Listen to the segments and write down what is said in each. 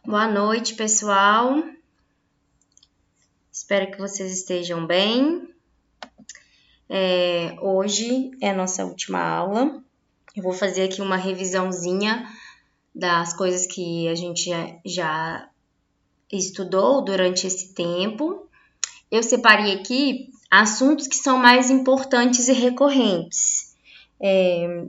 Boa noite, pessoal. Espero que vocês estejam bem. Hoje é a nossa última aula. Eu vou fazer aqui uma revisãozinha das coisas que a gente já estudou durante esse tempo. Eu separei aqui assuntos que são mais importantes e recorrentes.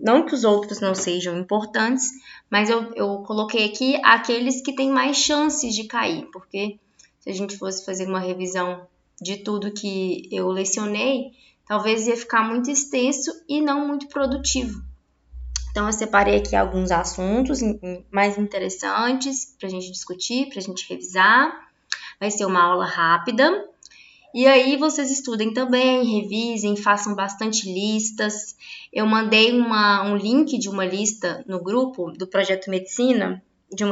Não que os outros não sejam importantes, mas eu coloquei aqui aqueles que têm mais chances de cair, porque se a gente fosse fazer uma revisão de tudo que eu lecionei, talvez ia ficar muito extenso e não muito produtivo. Então, eu separei aqui alguns assuntos mais interessantes para a gente discutir, para a gente revisar. Vai ser uma aula rápida. E aí vocês estudem também, revisem, façam bastante listas. Eu mandei um link de uma lista no grupo do Projeto Medicina, de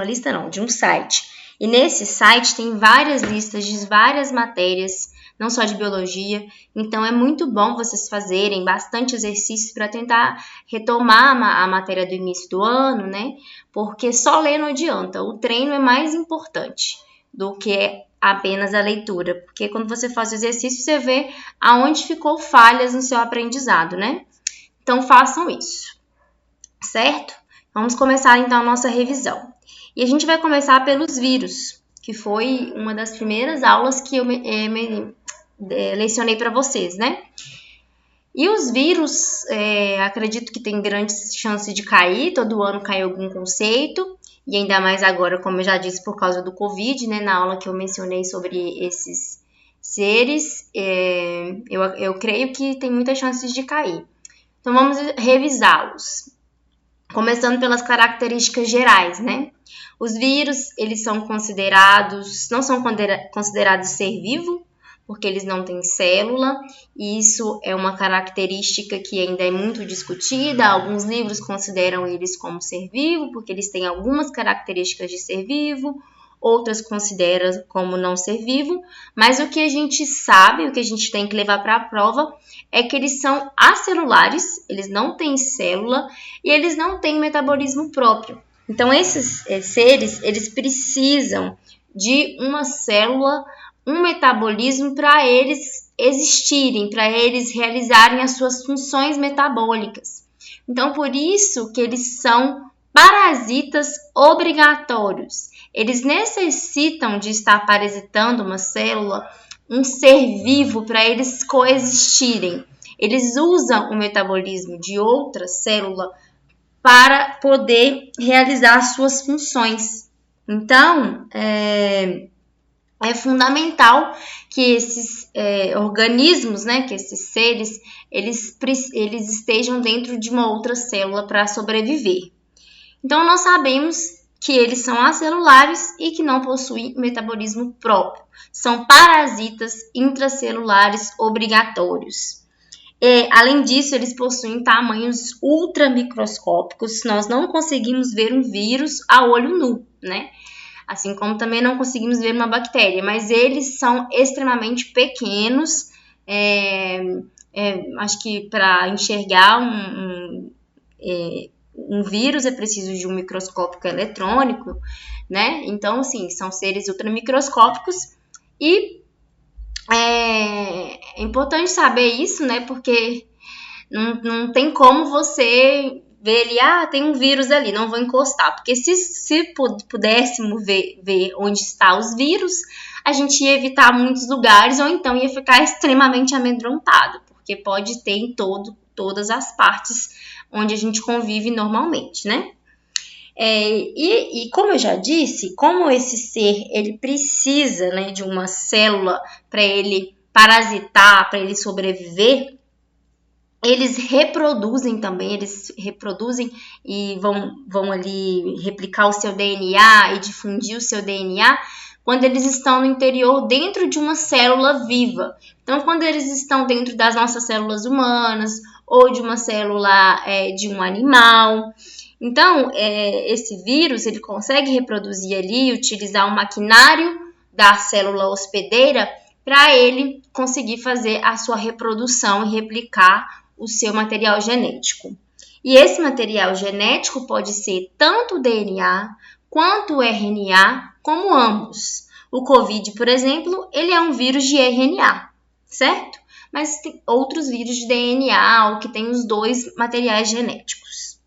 um site. E nesse site tem várias listas de várias matérias, não só de biologia. Então é muito bom vocês fazerem bastante exercícios para tentar retomar a matéria do início do ano, né? Porque só ler não adianta, o treino é mais importante do que apenas a leitura, porque quando você faz o exercício, você vê aonde ficou falhas no seu aprendizado, né? Então, façam isso, certo? Vamos começar, então, a nossa revisão. E a gente vai começar pelos vírus, que foi uma das primeiras aulas que eu lecionei para vocês, né? E os vírus, acredito que tem grandes chances de cair, todo ano cai algum conceito, e ainda mais agora, como eu já disse, por causa do Covid, né, na aula que eu mencionei sobre esses seres, eu creio que tem muitas chances de cair. Então, vamos revisá-los, começando pelas características gerais, né? Os vírus, eles não são considerados ser vivo, porque eles não têm célula, e isso é uma característica que ainda é muito discutida. Alguns livros consideram eles como ser vivo, porque eles têm algumas características de ser vivo, outras consideram como não ser vivo, mas o que a gente sabe, o que a gente tem que levar para a prova, é que eles são acelulares, eles não têm célula e eles não têm metabolismo próprio. Então, esses seres, eles precisam de uma célula, um metabolismo para eles existirem, para eles realizarem as suas funções metabólicas. Então, por isso que eles são parasitas obrigatórios. Eles necessitam de estar parasitando uma célula, um ser vivo, para eles coexistirem. Eles usam o metabolismo de outra célula para poder realizar suas funções. Então, é fundamental que esses organismos, né, que esses seres, eles estejam dentro de uma outra célula para sobreviver. Então, nós sabemos que eles são acelulares e que não possuem metabolismo próprio. São parasitas intracelulares obrigatórios. Além disso, eles possuem tamanhos ultramicroscópicos. Nós não conseguimos ver um vírus a olho nu, né? Assim como também não conseguimos ver uma bactéria, mas eles são extremamente pequenos. Acho que para enxergar um vírus é preciso de um microscópio eletrônico, né? Então, assim, são seres ultramicroscópicos e é importante saber isso, né? Porque não tem como você ver ali, tem um vírus ali, não vou encostar. Porque se pudéssemos ver onde estão os vírus, a gente ia evitar muitos lugares ou então ia ficar extremamente amedrontado, porque pode ter em todas as partes onde a gente convive normalmente, né? E como eu já disse, como esse ser ele precisa, né, de uma célula para ele parasitar, para ele sobreviver, eles reproduzem também, eles reproduzem e vão ali replicar o seu DNA e difundir o seu DNA quando eles estão no interior dentro de uma célula viva. Então, quando eles estão dentro das nossas células humanas ou de uma célula de um animal. Então, esse vírus, ele consegue reproduzir ali, utilizar o maquinário da célula hospedeira para ele conseguir fazer a sua reprodução e replicar o seu material genético. E esse material genético pode ser tanto o DNA quanto o RNA, como ambos. O COVID, por exemplo, ele é um vírus de RNA, certo? Mas tem outros vírus de DNA, ou que tem os dois materiais genéticos.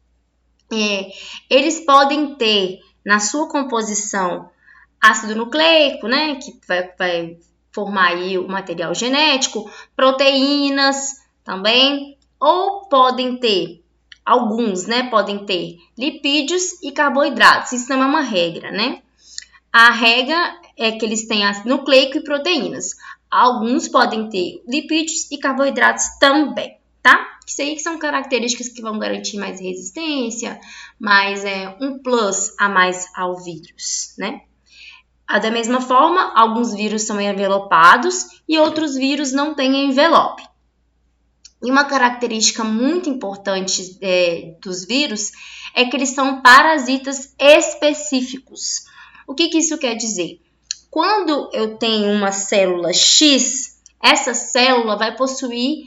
Eles podem ter na sua composição ácido nucleico, né, que vai formar aí o material genético, proteínas também, ou podem ter, alguns, né, podem ter lipídios e carboidratos. Isso não é uma regra, né? A regra é que eles têm ácido nucleico e proteínas. Alguns podem ter lipídios e carboidratos também, tá? Isso aí que são características que vão garantir mais resistência, mais um plus a mais ao vírus, né? Da mesma forma, alguns vírus são envelopados e outros vírus não têm envelope. E uma característica muito importante dos vírus é que eles são parasitas específicos. O que isso quer dizer? Quando eu tenho uma célula X, essa célula vai possuir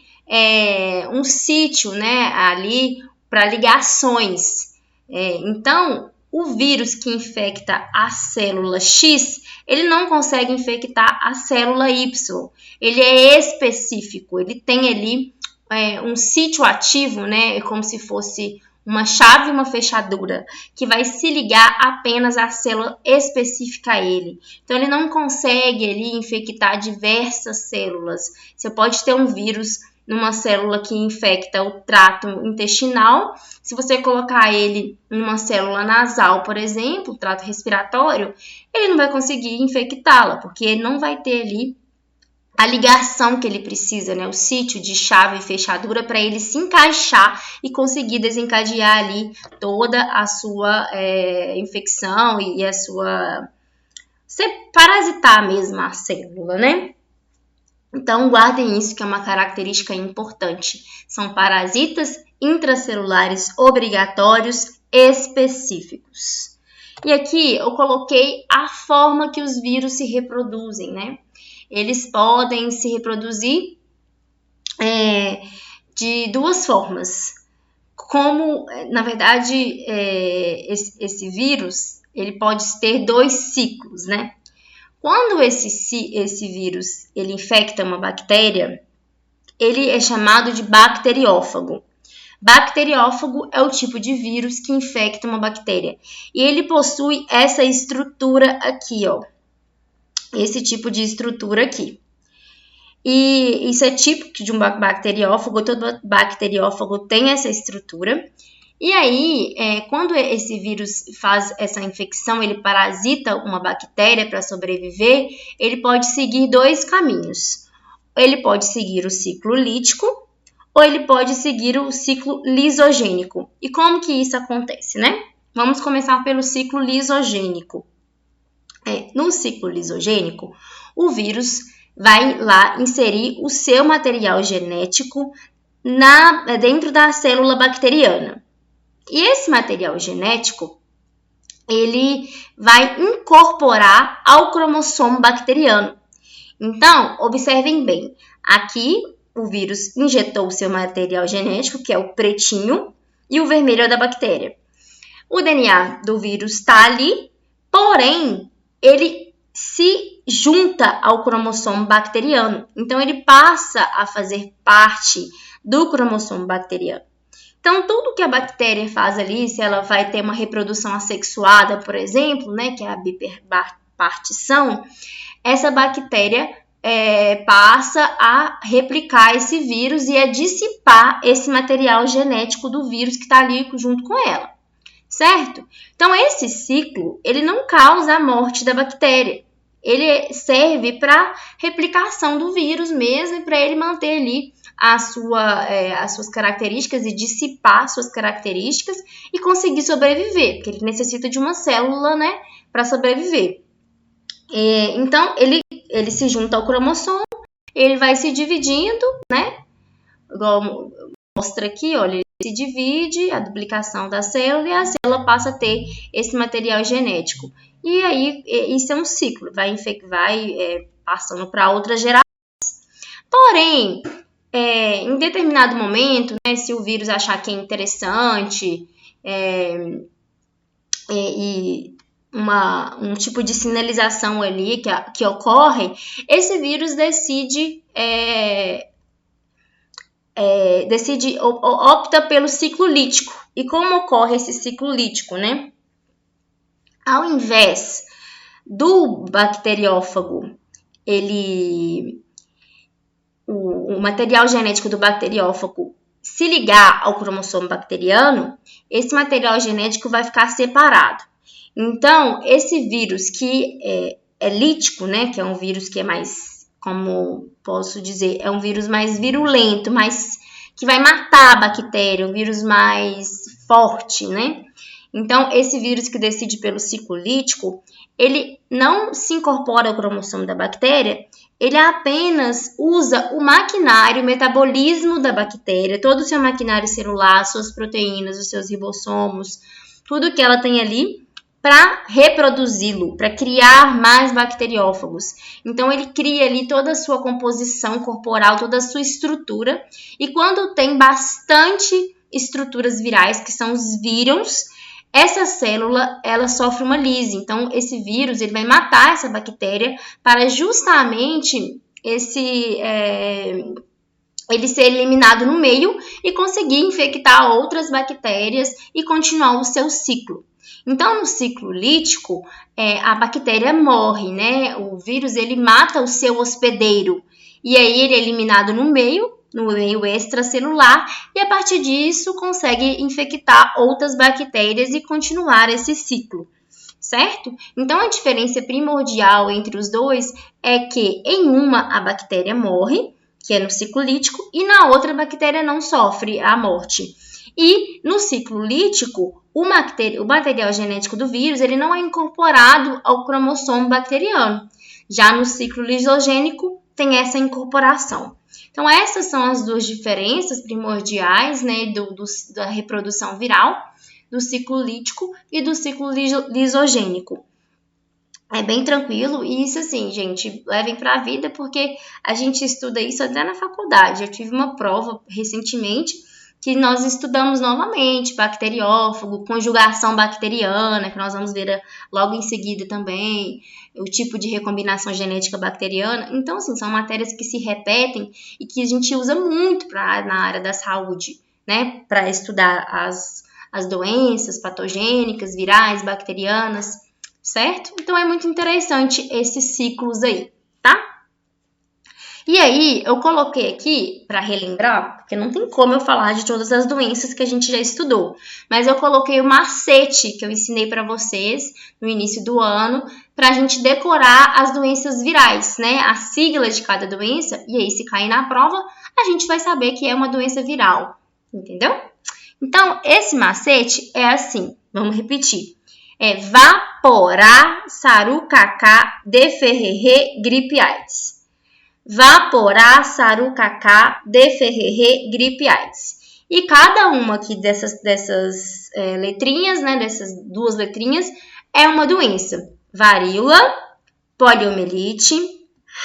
um sítio, né, ali para ligações. Então, o vírus que infecta a célula X, ele não consegue infectar a célula Y. Ele é específico, ele tem ali um sítio ativo, né, como se fosse uma chave e uma fechadura, que vai se ligar apenas à célula específica a ele. Então, ele não consegue ali infectar diversas células. Você pode ter um vírus numa célula que infecta o trato intestinal. Se você colocar ele em uma célula nasal, por exemplo, o trato respiratório, ele não vai conseguir infectá-la, porque ele não vai ter ali a ligação que ele precisa, né? O sítio de chave e fechadura para ele se encaixar e conseguir desencadear ali toda a sua infecção e a sua... Você parasitar mesmo a célula, né? Então, guardem isso, que é uma característica importante. São parasitas intracelulares obrigatórios específicos. E aqui eu coloquei a forma que os vírus se reproduzem, né? Eles podem se reproduzir de duas formas. Como, na verdade, esse vírus, ele pode ter dois ciclos, né? Quando esse vírus ele infecta uma bactéria, ele é chamado de bacteriófago. Bacteriófago é o tipo de vírus que infecta uma bactéria. E ele possui essa estrutura aqui, ó. Esse tipo de estrutura aqui. E isso é típico de um bacteriófago. Todo bacteriófago tem essa estrutura. E aí, quando esse vírus faz essa infecção, ele parasita uma bactéria para sobreviver, ele pode seguir dois caminhos. Ele pode seguir o ciclo lítico ou ele pode seguir o ciclo lisogênico. E como que isso acontece, né? Vamos começar pelo ciclo lisogênico. No ciclo lisogênico, o vírus vai lá inserir o seu material genético dentro da célula bacteriana. E esse material genético, ele vai incorporar ao cromossomo bacteriano. Então, observem bem, aqui o vírus injetou o seu material genético, que é o pretinho, e o vermelho é da bactéria. O DNA do vírus está ali, porém, ele se junta ao cromossomo bacteriano. Então, ele passa a fazer parte do cromossomo bacteriano. Então, tudo que a bactéria faz ali, se ela vai ter uma reprodução assexuada, por exemplo, né, que é a bipartição, essa bactéria passa a replicar esse vírus e a dissipar esse material genético do vírus que está ali junto com ela, certo? Então, esse ciclo, ele não causa a morte da bactéria. Ele serve para replicação do vírus mesmo e para ele manter ali as suas características e dissipar suas características e conseguir sobreviver, porque ele necessita de uma célula, né, para sobreviver. Então, ele se junta ao cromossomo, ele vai se dividindo, né, igual mostra aqui, olha, ele se divide, a duplicação da célula, e a célula passa a ter esse material genético. E aí, isso é um ciclo, vai passando para outras gerações. Porém, em determinado momento, né, se o vírus achar que é interessante e um tipo de sinalização ali que ocorre, esse vírus opta pelo ciclo lítico. E como ocorre esse ciclo lítico, né? Ao invés do bacteriófago, o material genético do bacteriófago se ligar ao cromossomo bacteriano, esse material genético vai ficar separado. Então, esse vírus que é lítico, né, que é um vírus que é mais, como posso dizer, é um vírus mais virulento, que vai matar a bactéria, um vírus mais forte, né? Então, esse vírus que decide pelo ciclo lítico, ele não se incorpora ao cromossomo da bactéria, ele apenas usa o maquinário, o metabolismo da bactéria, todo o seu maquinário celular, suas proteínas, os seus ribossomos, tudo que ela tem ali, para reproduzi-lo, para criar mais bacteriófagos. Então, ele cria ali toda a sua composição corporal, toda a sua estrutura, e quando tem bastante estruturas virais, que são os vírus, essa célula, ela sofre uma lise. Então, esse vírus, ele vai matar essa bactéria para justamente ele ser eliminado no meio e conseguir infectar outras bactérias e continuar o seu ciclo. Então, no ciclo lítico, a bactéria morre, né? O vírus, ele mata o seu hospedeiro. E aí, ele é eliminado no meio extracelular, e a partir disso, consegue infectar outras bactérias e continuar esse ciclo, certo? Então, a diferença primordial entre os dois é que em uma a bactéria morre, que é no ciclo lítico, e na outra a bactéria não sofre a morte. E no ciclo lítico, o material genético do vírus ele não é incorporado ao cromossomo bacteriano. Já no ciclo lisogênico, tem essa incorporação. Então, essas são as duas diferenças primordiais, né, da reprodução viral, do ciclo lítico e do ciclo lisogênico. É bem tranquilo e isso, assim, gente, levem para a vida porque a gente estuda isso até na faculdade. Eu tive uma prova recentemente que nós estudamos novamente bacteriófago, conjugação bacteriana, que nós vamos ver logo em seguida também, o tipo de recombinação genética bacteriana. Então, assim, são matérias que se repetem e que a gente usa muito na área da saúde, né, para estudar as doenças patogênicas, virais, bacterianas, certo? Então, é muito interessante esses ciclos aí, tá? E aí, eu coloquei aqui, para relembrar, porque não tem como eu falar de todas as doenças que a gente já estudou, mas eu coloquei o macete que eu ensinei para vocês no início do ano, para a gente decorar as doenças virais, né? A sigla de cada doença, e aí, se cair na prova, a gente vai saber que é uma doença viral, entendeu? Então, esse macete é assim, vamos repetir. É Vaporá, Sarucacá, Deferrerê, Gripe AIDS. Vaporá, Sarucacá, Deferrerê, Gripe AIDS. E cada uma aqui dessas letrinhas, né, dessas duas letrinhas, é uma doença. Varíola, poliomielite,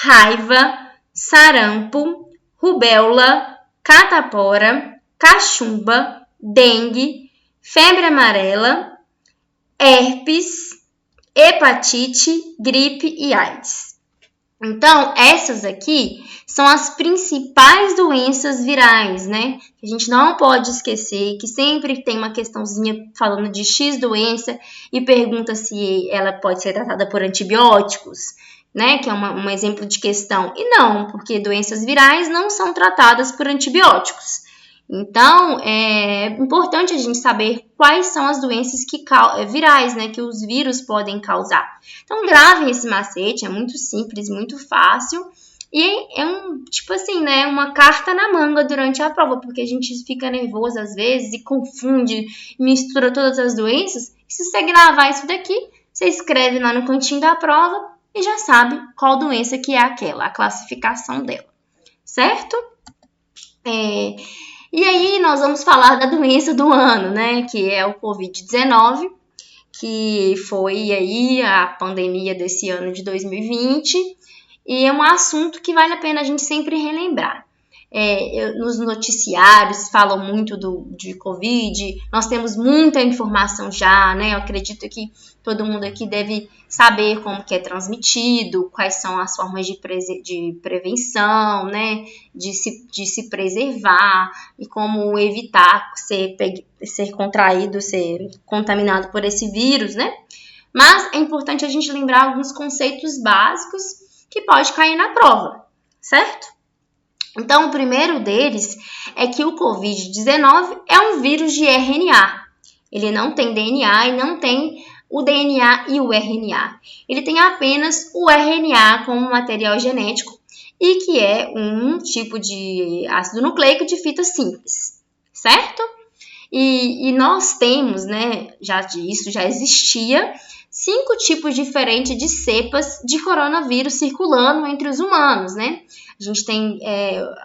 raiva, sarampo, rubéola, catapora, cachumba, dengue, febre amarela, herpes, hepatite, gripe e AIDS. Então, essas aqui são as principais doenças virais, né? Que a gente não pode esquecer, que sempre tem uma questãozinha falando de X doença e pergunta se ela pode ser tratada por antibióticos, né? Que é um exemplo de questão. E não, porque doenças virais não são tratadas por antibióticos. Então, é importante a gente saber quais são as doenças virais, né, que os vírus podem causar. Então, gravem esse macete, é muito simples, muito fácil. E é tipo assim, né, uma carta na manga durante a prova, porque a gente fica nervoso às vezes e confunde, mistura todas as doenças. E se você gravar isso daqui, você escreve lá no cantinho da prova e já sabe qual doença que é aquela, a classificação dela, certo? E aí nós vamos falar da doença do ano, né, que é o Covid-19, que foi aí a pandemia desse ano de 2020, e é um assunto que vale a pena a gente sempre relembrar. Nos noticiários falam muito de Covid, nós temos muita informação já, né? Eu acredito que todo mundo aqui deve saber como que é transmitido, quais são as formas de prevenção, né? De se preservar e como evitar ser contraído, ser contaminado por esse vírus, né? Mas é importante a gente lembrar alguns conceitos básicos que pode cair na prova, certo? Então, o primeiro deles é que o Covid-19 é um vírus de RNA. Ele não tem DNA e não tem o DNA e o RNA. Ele tem apenas o RNA como material genético e que é um tipo de ácido nucleico de fita simples, certo? E nós temos, né, isso já existia, 5 tipos diferentes de cepas de coronavírus circulando entre os humanos, né? A gente tem,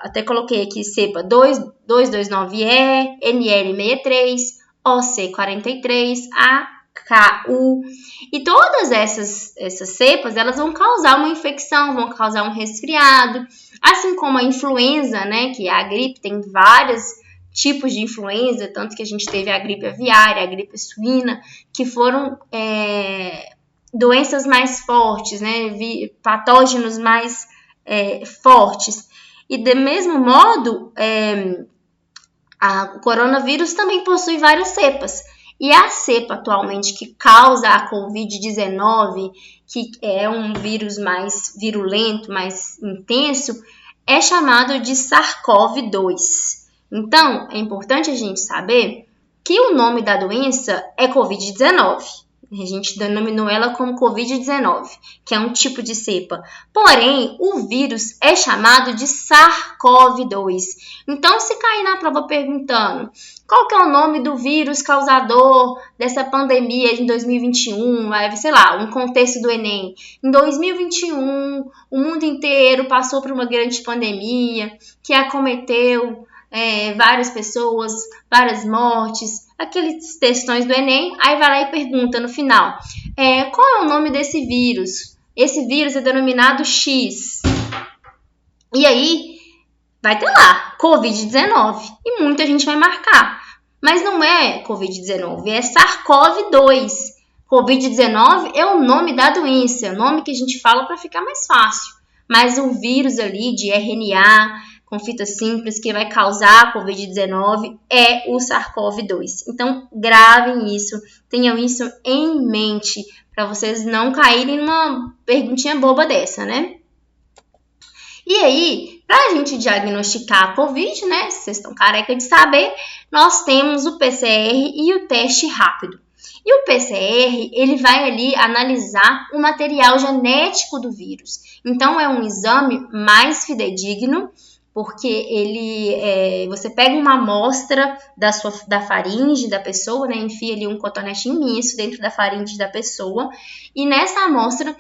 até coloquei aqui cepa 229E, NL63, OC43, AKU. E todas essas cepas, elas vão causar uma infecção, vão causar um resfriado, assim como a influenza, né, que é a gripe, tem vários tipos de influenza, tanto que a gente teve a gripe aviária, a gripe suína, que foram doenças mais fortes, né, patógenos mais fortes. E do mesmo modo, o coronavírus também possui várias cepas. E a cepa atualmente que causa a Covid-19, que é um vírus mais virulento, mais intenso, é chamado de SARS-CoV-2. Então, é importante a gente saber que o nome da doença é Covid-19. A gente denominou ela como Covid-19, que é um tipo de cepa. Porém, o vírus é chamado de SARS-CoV-2. Então, se cair na prova perguntando qual que é o nome do vírus causador dessa pandemia em 2021, sei lá, um contexto do Enem. Em 2021, o mundo inteiro passou por uma grande pandemia que acometeu várias pessoas, várias mortes, aqueles textões do Enem, aí vai lá e pergunta no final, qual é o nome desse vírus? Esse vírus é denominado X. E aí, vai ter lá, Covid-19. E muita gente vai marcar. Mas não é Covid-19, é SARS-CoV-2. Covid-19 é o nome da doença, é o nome que a gente fala para ficar mais fácil. Mas o vírus ali de RNA, com fita simples, que vai causar a Covid-19 é o SARS-CoV-2. Então, gravem isso, tenham isso em mente, para vocês não caírem numa perguntinha boba dessa, né? E aí, para a gente diagnosticar a Covid, né, vocês estão careca de saber, nós temos o PCR e o teste rápido. E o PCR, ele vai ali analisar o material genético do vírus. Então, é um exame mais fidedigno, porque você pega uma amostra da faringe da pessoa, né, enfia ali um cotonete imenso dentro da faringe da pessoa, e nessa amostra,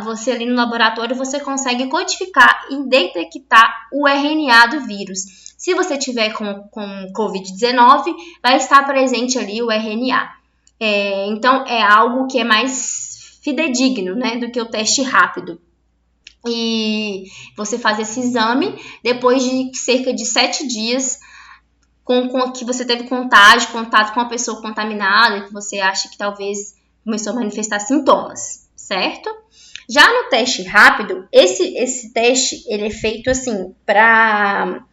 você ali no laboratório, você consegue codificar e detectar o RNA do vírus. Se você tiver com Covid-19, vai estar presente ali o RNA. Então, é algo que é mais fidedigno, né, do que o teste rápido. E você faz esse exame depois de cerca de 7 dias que você teve contato com uma pessoa contaminada, que você acha que talvez começou a manifestar sintomas, certo? Já no teste rápido, esse teste ele é feito assim para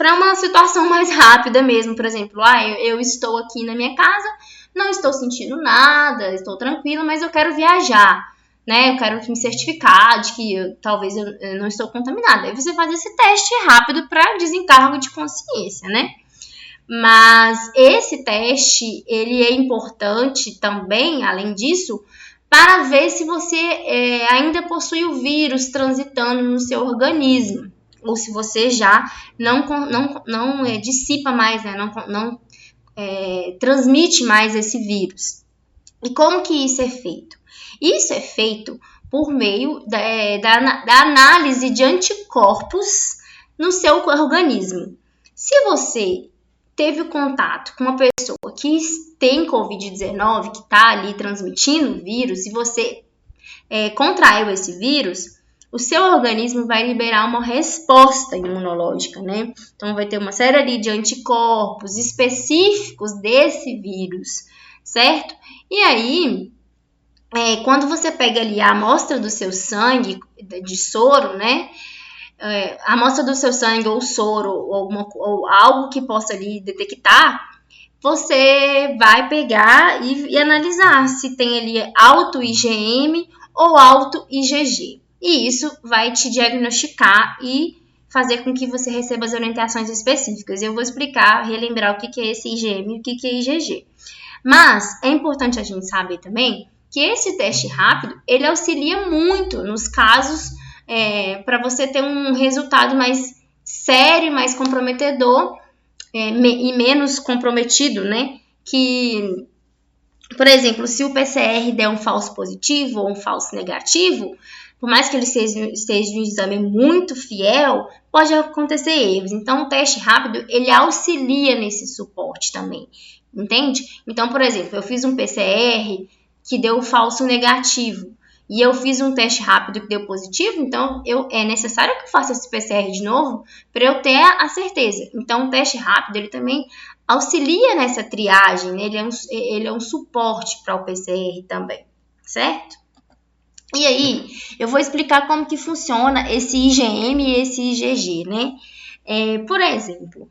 uma situação mais rápida mesmo. Por exemplo, eu estou aqui na minha casa, não estou sentindo nada, estou tranquila, mas eu quero viajar. Né? Eu quero me certificar de que talvez eu não estou contaminada. Aí você faz esse teste rápido para desencargo de consciência, né? Mas esse teste, ele é importante também, além disso, para ver se você ainda possui o vírus transitando no seu organismo. Ou se você já não dissipa mais, né? não transmite mais esse vírus. E como que isso é feito? Isso é feito por meio da análise de anticorpos no seu organismo. Se você teve contato com uma pessoa que tem Covid-19, que está ali transmitindo o vírus, e você contraiu esse vírus, o seu organismo vai liberar uma resposta imunológica, né? Então, vai ter uma série ali de anticorpos específicos desse vírus, certo? E aí, quando você pega ali a amostra do seu sangue, de soro, né? A amostra do seu sangue ou soro ou algo que possa ali detectar, você vai pegar e analisar se tem ali alto IgM ou alto IgG. E isso vai te diagnosticar e fazer com que você receba as orientações específicas. Eu vou explicar, relembrar o que é esse IgM e o que é IgG. Mas é importante a gente saber também que esse teste rápido, ele auxilia muito nos casos para você ter um resultado mais sério, mais comprometedor e menos comprometido, né? Que, por exemplo, se o PCR der um falso positivo ou um falso negativo, por mais que ele seja um exame muito fiel, pode acontecer erros. Então, o teste rápido, ele auxilia nesse suporte também, entende? Então, por exemplo, eu fiz um PCR que deu falso negativo e eu fiz um teste rápido que deu positivo, então é necessário que eu faça esse PCR de novo para eu ter a certeza. Então, o teste rápido, ele também auxilia nessa triagem, né? Ele é um suporte para o PCR também, certo? E aí, eu vou explicar como que funciona esse IgM e esse IgG, né? Por exemplo,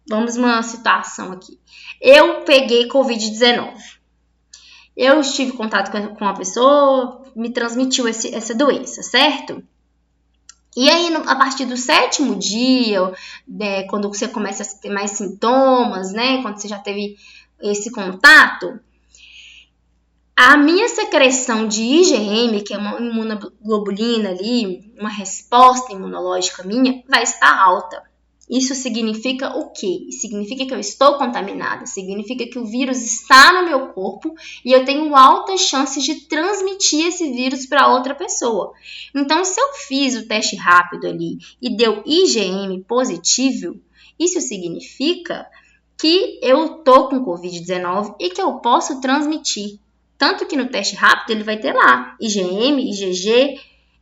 vamos uma situação aqui. Eu peguei Covid-19. Eu estive em contato com uma pessoa, me transmitiu essa doença, certo? E aí, a partir do 7º dia, quando você começa a ter mais sintomas, né? Quando você já teve esse contato, a minha secreção de IgM, que é uma imunoglobulina ali, uma resposta imunológica minha, vai estar alta. Isso significa o quê? Significa que eu estou contaminada, significa que o vírus está no meu corpo e eu tenho altas chances de transmitir esse vírus para outra pessoa. Então, se eu fiz o teste rápido ali e deu IgM positivo, isso significa que eu tô com Covid-19 e que eu posso transmitir. Tanto que no teste rápido ele vai ter lá IgM, IgG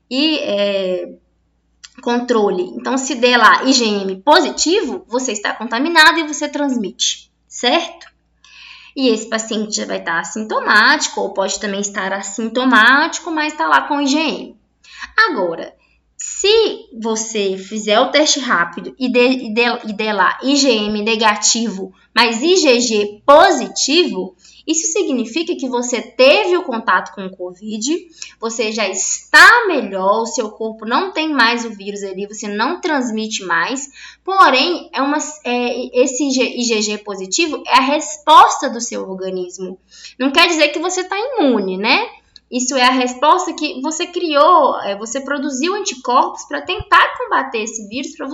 e controle. Então, se der lá IgM positivo, você está contaminado e você transmite, certo? E esse paciente já vai estar assintomático, ou pode também estar assintomático, mas está lá com IgM. Agora, se você fizer o teste rápido e der lá IgM negativo, mas IgG positivo, isso significa que você teve o contato com o Covid, você já está melhor, o seu corpo não tem mais o vírus ali, você não transmite mais, porém, esse IgG positivo é a resposta do seu organismo. Não quer dizer que você está imune, né? Isso é a resposta que você criou, você produziu anticorpos para tentar combater esse vírus, para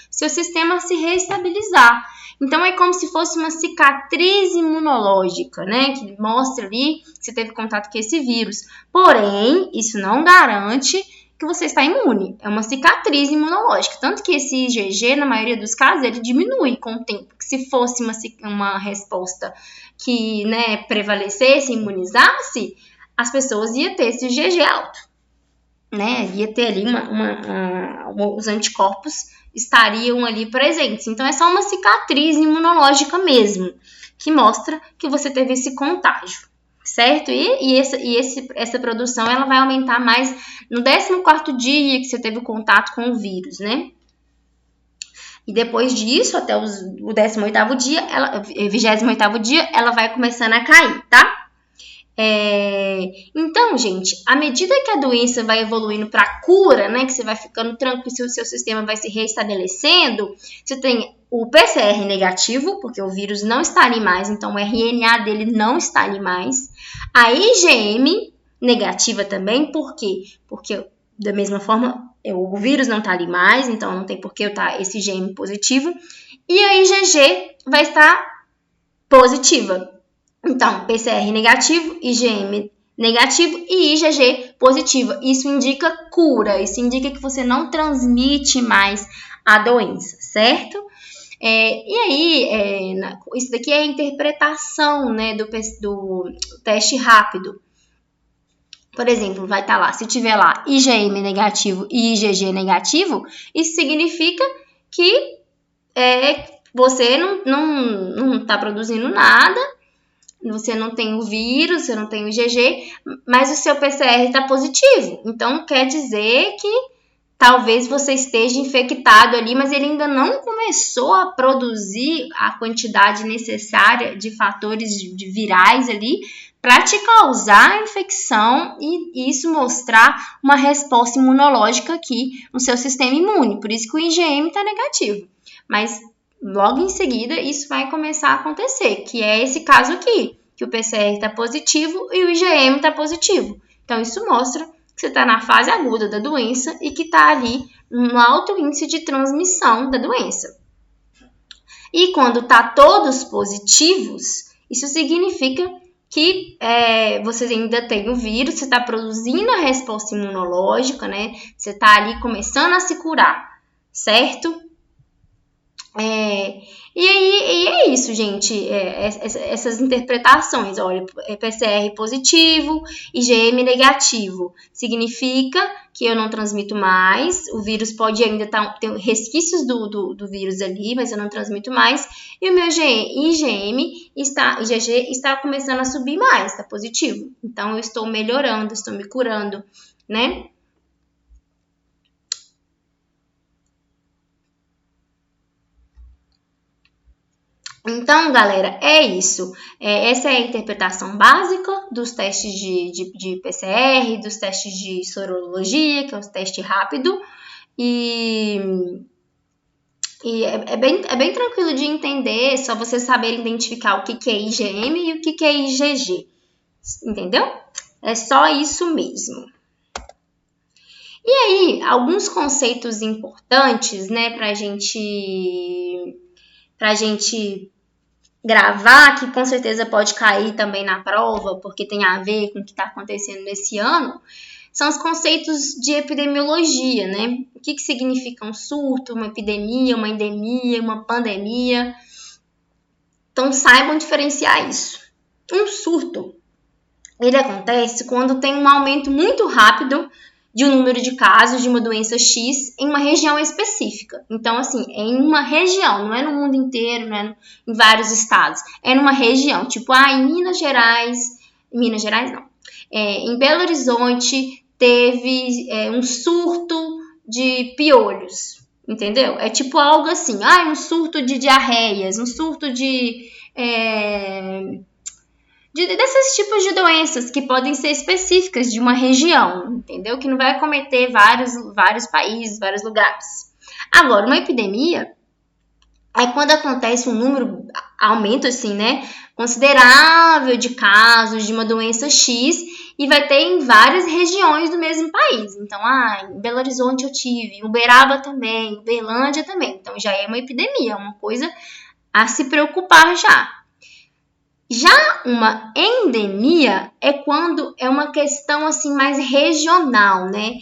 seu sistema se reestabilizar. Então, é como se fosse uma cicatriz imunológica, né? Que mostra ali que você teve contato com esse vírus. Porém, isso não garante que você está imune. É uma cicatriz imunológica. Tanto que esse IgG, na maioria dos casos, ele diminui com o tempo. Que se fosse uma resposta que, né, prevalecesse, imunizasse, as pessoas iam ter esse IgG alto, né? Ia ter ali os anticorpos estariam ali presentes. Então, é só uma cicatriz imunológica mesmo, que mostra que você teve esse contágio, certo? Essa produção ela vai aumentar mais no 14º dia que você teve o contato com o vírus, né? E depois disso, até o 18º dia, 28º dia, ela vai começando a cair, tá? Então, gente, à medida que a doença vai evoluindo para a cura, né, que você vai ficando tranquilo, o seu sistema vai se reestabelecendo, você tem o PCR negativo, porque o vírus não está ali mais, então o RNA dele não está ali mais. A IgM negativa também, por quê? Porque, da mesma forma, o vírus não está ali mais, então não tem por que eu estar esse IgM positivo. E a IgG vai estar positiva. Então, PCR negativo, IgM negativo e IgG positiva. Isso indica cura, isso indica que você não transmite mais a doença, certo? E aí, isso daqui é a interpretação, né, do teste rápido. Por exemplo, vai estar lá, se tiver lá IgM negativo e IgG negativo, isso significa que você não está produzindo nada, você não tem o vírus, você não tem o IgG, mas o seu PCR está positivo. Então, quer dizer que talvez você esteja infectado ali, mas ele ainda não começou a produzir a quantidade necessária de fatores de virais ali para te causar a infecção e isso mostrar uma resposta imunológica aqui no seu sistema imune. Por isso que o IgM está negativo. Mas logo em seguida isso vai começar a acontecer, que é esse caso aqui, que o PCR está positivo e o IgM está positivo. Então isso mostra que você está na fase aguda da doença e que está ali um alto índice de transmissão da doença. E quando está todos positivos, isso significa que você ainda tem o vírus, você está produzindo a resposta imunológica, né? Você está ali começando a se curar, certo? E é isso, gente, essas interpretações, olha, PCR positivo, IgM negativo, significa que eu não transmito mais, o vírus pode ainda ter resquícios do vírus ali, mas eu não transmito mais, e o meu IgG está começando a subir mais, está positivo, então eu estou melhorando, estou me curando, né? Então, galera, é isso. Essa é a interpretação básica dos testes de PCR, dos testes de sorologia, que é o teste rápido. E é bem tranquilo de entender, é só vocês saberem identificar o que é IgM e o que é IgG. Entendeu? É só isso mesmo. E aí, alguns conceitos importantes, né, pra gente gravar, que com certeza pode cair também na prova, porque tem a ver com o que está acontecendo nesse ano, são os conceitos de epidemiologia, né? O que significa um surto, uma epidemia, uma endemia, uma pandemia. Então, saibam diferenciar isso. Um surto, ele acontece quando tem um aumento muito rápido de um número de casos de uma doença X em uma região específica. Então, assim, é em uma região, não é no mundo inteiro, não é em vários estados. É numa região, tipo, em Minas Gerais não. Em Belo Horizonte teve um surto de piolhos, entendeu? É tipo algo assim, um surto de diarreias, um surto desses tipos de doenças que podem ser específicas de uma região, entendeu? Que não vai acometer vários países, vários lugares. Agora, uma epidemia é quando acontece um número, aumento assim, né, considerável de casos de uma doença X e vai ter em várias regiões do mesmo país. Então, em Belo Horizonte eu tive, em Uberaba também, Uberlândia também. Então, já é uma epidemia, uma coisa a se preocupar já. Já uma endemia é quando é uma questão assim mais regional, né?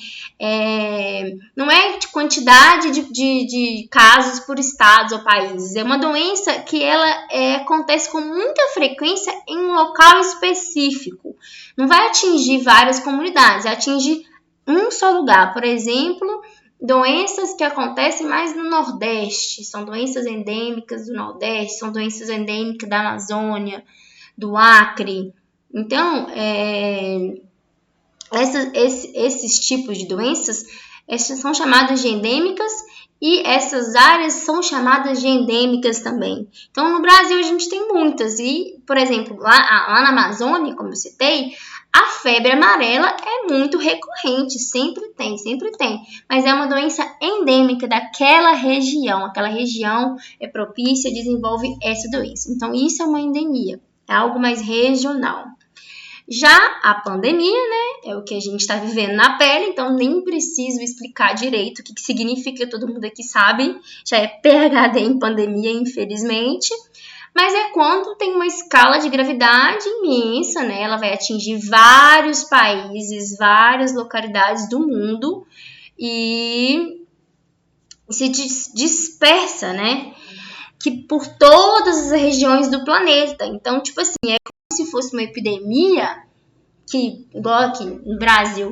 Não é de quantidade de casos por estados ou países. É uma doença que ela acontece com muita frequência em um local específico. Não vai atingir várias comunidades, vai atingir um só lugar. Por exemplo, doenças que acontecem mais no Nordeste, são doenças endêmicas do Nordeste, são doenças endêmicas da Amazônia, do Acre. Então, esses tipos de doenças, essas são chamadas de endêmicas e essas áreas são chamadas de endêmicas também. Então, no Brasil, a gente tem muitas. E, por exemplo, lá na Amazônia, como eu citei, a febre amarela é muito recorrente, sempre tem. Mas é uma doença endêmica daquela região. Aquela região é propícia, desenvolve essa doença. Então, isso é uma endemia, é algo mais regional. Já a pandemia, né, é o que a gente está vivendo na pele, então nem preciso explicar direito o que significa, todo mundo aqui sabe, já é PhD em pandemia, infelizmente. Mas é quando tem uma escala de gravidade imensa, né? Ela vai atingir vários países, várias localidades do mundo e se dispersa, né? Que por todas as regiões do planeta. Então, tipo assim, é como se fosse uma epidemia que, igual aqui no Brasil,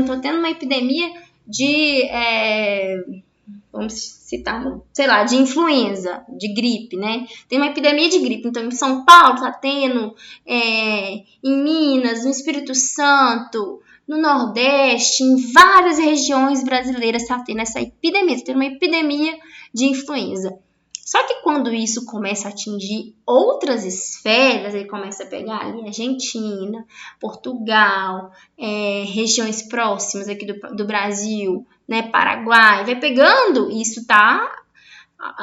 tô tendo uma epidemia de, vamos citar, sei lá, de influenza, de gripe, né? Tem uma epidemia de gripe. Então, em São Paulo tá tendo, em Minas, no Espírito Santo, no Nordeste, em várias regiões brasileiras está tendo essa epidemia, está tendo uma epidemia de influenza. Só que quando isso começa a atingir outras esferas, ele começa a pegar ali Argentina, Portugal, regiões próximas aqui do Brasil, né, Paraguai, vai pegando, e isso está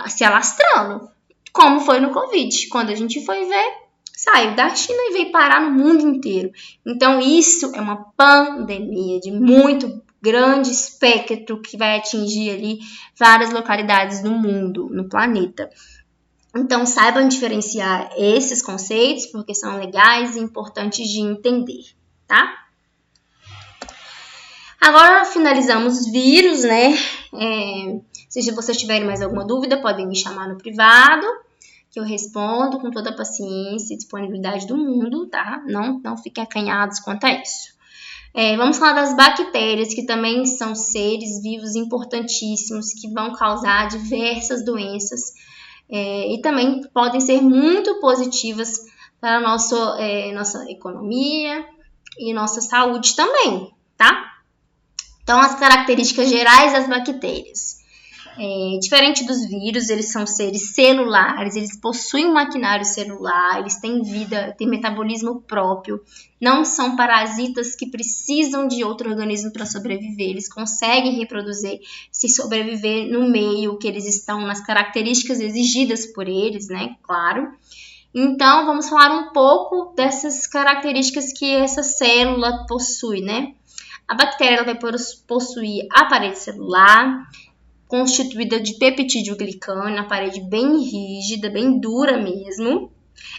se alastrando, como foi no Covid. Quando a gente foi ver, saiu da China e veio parar no mundo inteiro. Então, isso é uma pandemia de muito grande espectro que vai atingir ali várias localidades do mundo, no planeta. Então, saibam diferenciar esses conceitos, porque são legais e importantes de entender, tá? Agora, finalizamos os vírus, né? Se vocês tiverem mais alguma dúvida, podem me chamar no privado, que eu respondo com toda a paciência e disponibilidade do mundo, tá? Não fiquem acanhados quanto a isso. Vamos falar das bactérias, que também são seres vivos importantíssimos, que vão causar diversas doenças e também podem ser muito positivas para a nossa economia e nossa saúde também, tá? Então, as características gerais das bactérias. Diferente dos vírus, eles são seres celulares, eles possuem um maquinário celular, eles têm vida, têm metabolismo próprio, não são parasitas que precisam de outro organismo para sobreviver, eles conseguem reproduzir, se sobreviver no meio que eles estão, nas características exigidas por eles, né, claro. Então, vamos falar um pouco dessas características que essa célula possui, né. A bactéria ela vai possuir a parede celular, constituída de peptídeo glicano, a parede bem rígida, bem dura mesmo.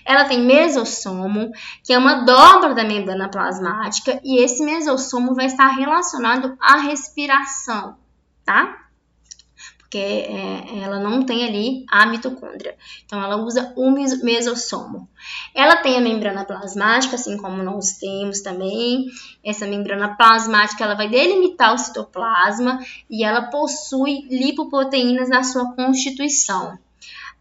Ela tem mesossomo, que é uma dobra da membrana plasmática, e esse mesossomo vai estar relacionado à respiração, tá? Porque ela não tem ali a mitocôndria. Então, ela usa o mesossomo. Ela tem a membrana plasmática, assim como nós temos também. Essa membrana plasmática ela vai delimitar o citoplasma e ela possui lipoproteínas na sua constituição.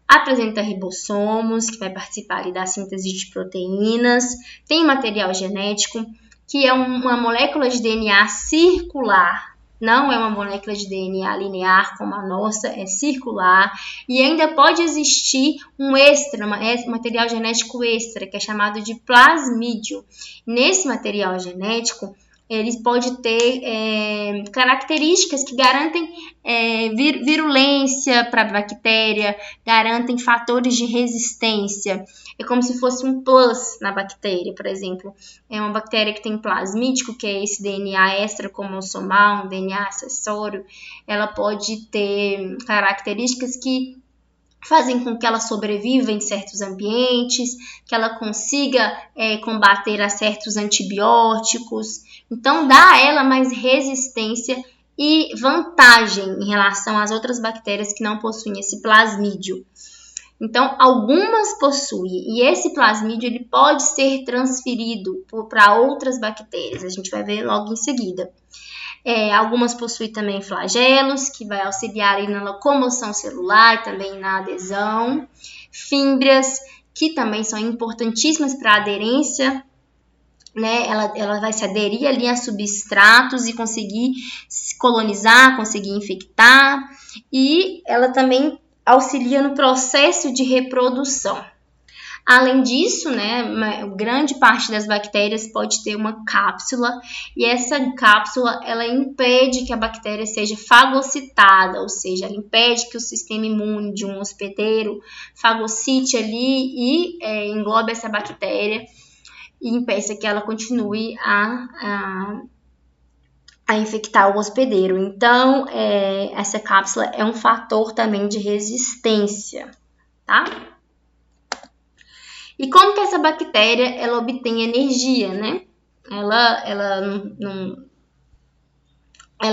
Apresenta ribossomos, que vai participar ali da síntese de proteínas. Tem material genético, que é uma molécula de DNA circular. Não é uma molécula de DNA linear como a nossa, é circular. E ainda pode existir um extra, material genético extra, que é chamado de plasmídio. Nesse material genético, ele pode ter características que garantem virulência para a bactéria, garantem fatores de resistência. É como se fosse um plus na bactéria, por exemplo. É uma bactéria que tem plasmídico, que é esse DNA extra-cromossomal, um DNA acessório. Ela pode ter características que fazem com que ela sobreviva em certos ambientes, que ela consiga combater a certos antibióticos. Então, dá a ela mais resistência e vantagem em relação às outras bactérias que não possuem esse plasmídio. Então, algumas possuem, e esse plasmídio ele pode ser transferido para outras bactérias. A gente vai ver logo em seguida. Algumas possuem também flagelos, que vai auxiliar aí na locomoção celular e também na adesão. Fímbrias, que também são importantíssimas para a aderência, né? Ela vai se aderir ali a substratos e conseguir colonizar, conseguir infectar. E ela também auxilia no processo de reprodução. Além disso, né, grande parte das bactérias pode ter uma cápsula, e essa cápsula ela impede que a bactéria seja fagocitada, ou seja, ela impede que o sistema imune de um hospedeiro fagocite ali e englobe essa bactéria e impeça que ela continue a infectar o hospedeiro. Então, essa cápsula é um fator também de resistência, tá? E como que essa bactéria ela obtém energia, né? Ela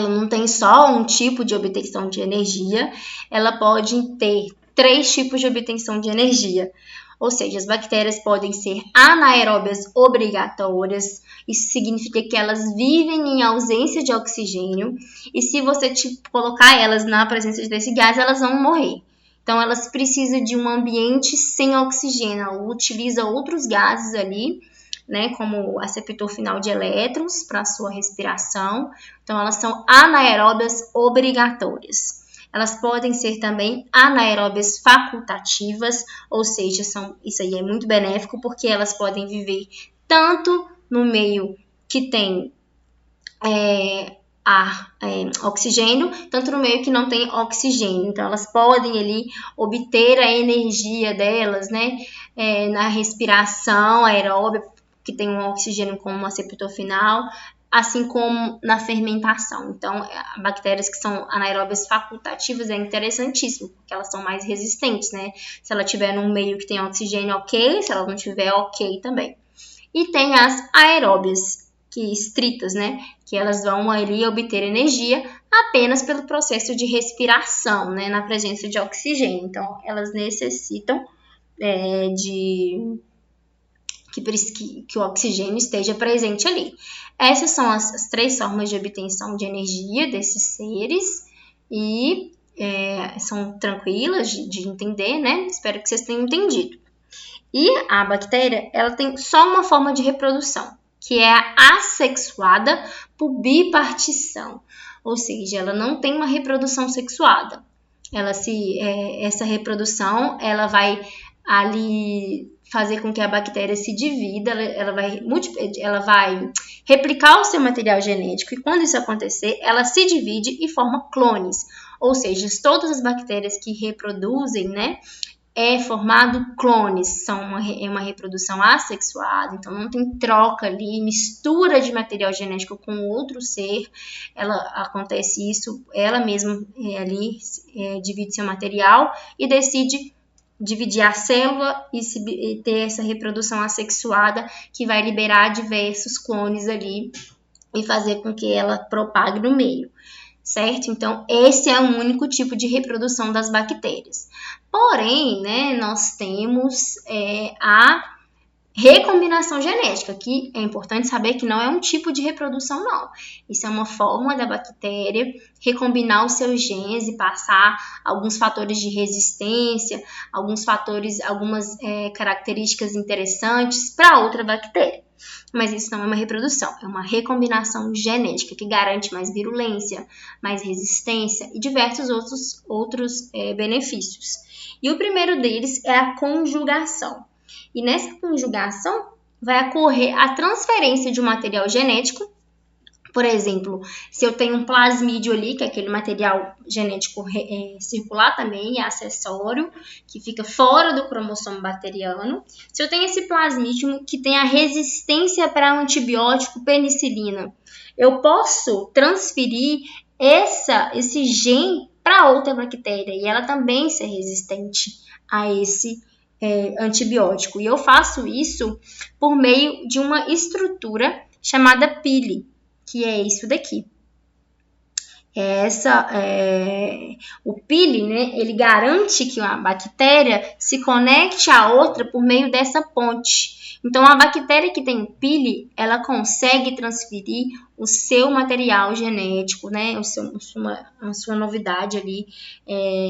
não tem só um tipo de obtenção de energia, ela pode ter 3 tipos de obtenção de energia. Ou seja, as bactérias podem ser anaeróbias obrigatórias, Isso significa que elas vivem em ausência de oxigênio e se você colocar elas na presença desse gás, elas vão morrer. Então, elas precisam de um ambiente sem oxigênio. Ela utiliza outros gases ali, né, como o aceptor final de elétrons para sua respiração. Então, elas são anaeróbias obrigatórias. Elas podem ser também anaeróbias facultativas, ou seja, isso aí é muito benéfico porque elas podem viver tanto no meio que tem oxigênio, tanto no meio que não tem oxigênio. Então, elas podem ali obter a energia delas, né, na respiração aeróbica, que tem um oxigênio como aceptor final, assim como na fermentação. Então, bactérias que são anaeróbias facultativas é interessantíssimo, porque elas são mais resistentes, né? Se ela tiver num meio que tem oxigênio, ok. Se ela não tiver, ok também. E tem as aeróbias, que estritas, né? Que elas vão ali obter energia apenas pelo processo de respiração, né? Na presença de oxigênio. Então, elas necessitam que o oxigênio esteja presente ali. Essas são as 3 formas de obtenção de energia desses seres e são tranquilas de entender, né? Espero que vocês tenham entendido. E a bactéria, ela tem só uma forma de reprodução, que é a assexuada por bipartição, ou seja, ela não tem uma reprodução sexuada. Essa reprodução, ela vai ali fazer com que a bactéria se divida, ela vai replicar o seu material genético e quando isso acontecer, ela se divide e forma clones, ou seja, todas as bactérias que reproduzem, né, é formado clones, é uma reprodução assexuada, então não tem troca ali, mistura de material genético com outro ser, acontece isso, ela mesma ali divide seu material e decide dividir a célula e ter essa reprodução assexuada que vai liberar diversos clones ali e fazer com que ela propague no meio, certo? Então, esse é o único tipo de reprodução das bactérias. Porém, né, nós temos a recombinação genética, que é importante saber que não é um tipo de reprodução, não. Isso é uma forma da bactéria recombinar os seus genes e passar alguns fatores de resistência, algumas características interessantes para outra bactéria. Mas isso não é uma reprodução, é uma recombinação genética que garante mais virulência, mais resistência e diversos outros benefícios. E o primeiro deles é a conjugação. E nessa conjugação vai ocorrer a transferência de um material genético. Por exemplo, se eu tenho um plasmídio ali, que é aquele material genético circular também, é acessório, que fica fora do cromossomo bacteriano. Se eu tenho esse plasmídio que tem a resistência para o antibiótico penicilina, eu posso transferir esse gene para outra bactéria e ela também ser resistente a esse antibiótico. E eu faço isso por meio de uma estrutura chamada pili, que é isso daqui. O pili, né, ele garante que uma bactéria se conecte a outra por meio dessa ponte. Então, a bactéria que tem pili, ela consegue transferir o seu material genético, né, a sua novidade ali,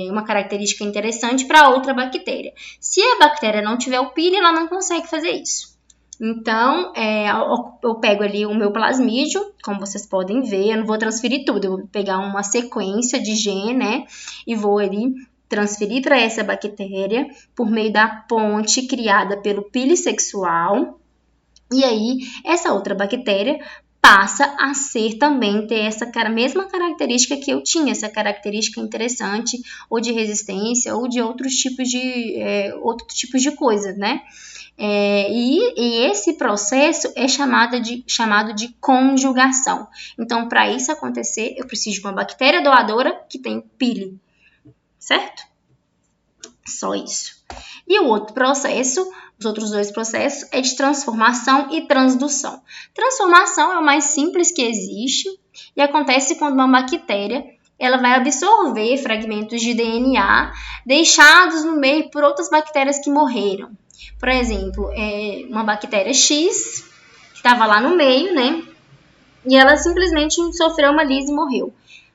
uma característica interessante para outra bactéria. Se a bactéria não tiver o pili, ela não consegue fazer isso. Então, eu pego ali o meu plasmídio, como vocês podem ver, eu não vou transferir tudo, eu vou pegar uma sequência de gene, né, e vou ali transferir para essa bactéria por meio da ponte criada pelo pili sexual, e aí essa outra bactéria passa a ter essa mesma característica que eu tinha, essa característica interessante, ou de resistência, ou de outros tipos de coisas, né? E esse processo é chamado de conjugação. Então, para isso acontecer, eu preciso de uma bactéria doadora que tem pili, certo? Só isso. E o outro processo, os outros 2 processos, é de transformação e transdução. Transformação é o mais simples que existe e acontece quando uma bactéria ela vai absorver fragmentos de DNA deixados no meio por outras bactérias que morreram. Por exemplo, uma bactéria X estava lá no meio, né? E ela simplesmente sofreu uma lise e morreu.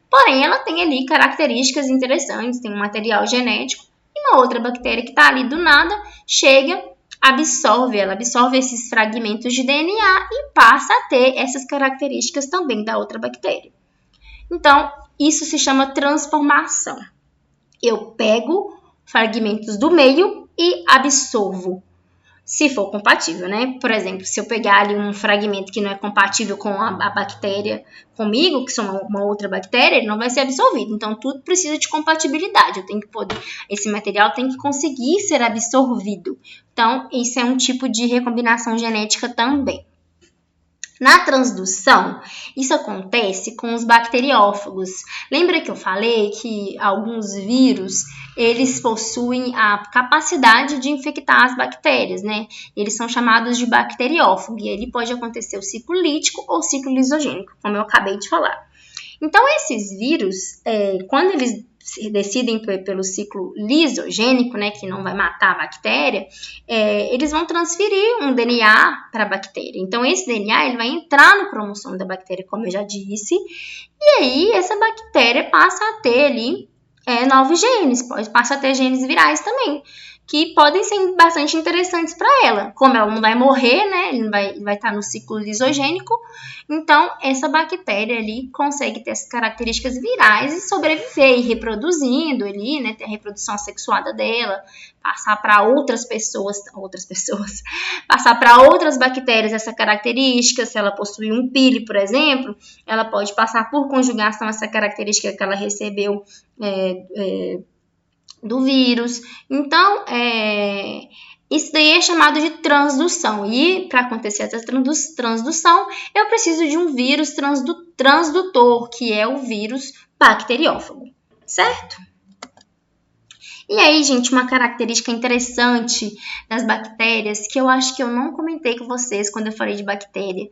Porém, ela tem ali características interessantes, tem um material genético, e uma outra bactéria que está ali do nada, chega, ela absorve esses fragmentos de DNA e passa a ter essas características também da outra bactéria. Então, isso se chama transformação. Eu pego fragmentos do meio e absorvo, se for compatível, né? Por exemplo, se eu pegar ali um fragmento que não é compatível com a bactéria comigo, que são uma outra bactéria, ele não vai ser absorvido. Então, tudo precisa de compatibilidade. Esse material tem que conseguir ser absorvido. Então, isso é um tipo de recombinação genética também. Na transdução, isso acontece com os bacteriófagos. Lembra que eu falei que alguns vírus, eles possuem a capacidade de infectar as bactérias, né? Eles são chamados de bacteriófago, e ele pode acontecer o ciclo lítico ou ciclo lisogênico, como eu acabei de falar. Então, esses vírus, quando eles decidem pelo ciclo lisogênico, né, que não vai matar a bactéria, eles vão transferir um DNA para a bactéria. Então, esse DNA ele vai entrar no cromossomo da bactéria, como eu já disse, e aí essa bactéria passa a ter ali novos genes, passa a ter genes virais também, que podem ser bastante interessantes para ela. Como ela não vai morrer, né, ele vai estar no ciclo lisogênico, então essa bactéria ali consegue ter essas características virais e sobreviver, e reproduzindo ali, né, ter a reprodução assexuada dela, passar para outras pessoas, passar para outras bactérias essa característica. Se ela possui um pili, por exemplo, ela pode passar por conjugação essa característica que ela recebeu do vírus. Então, isso daí é chamado de transdução. E para acontecer essa transdução, eu preciso de um vírus transdutor, que é o vírus bacteriófago, certo? E aí, gente, uma característica interessante das bactérias, que eu acho que eu não comentei com vocês quando eu falei de bactéria.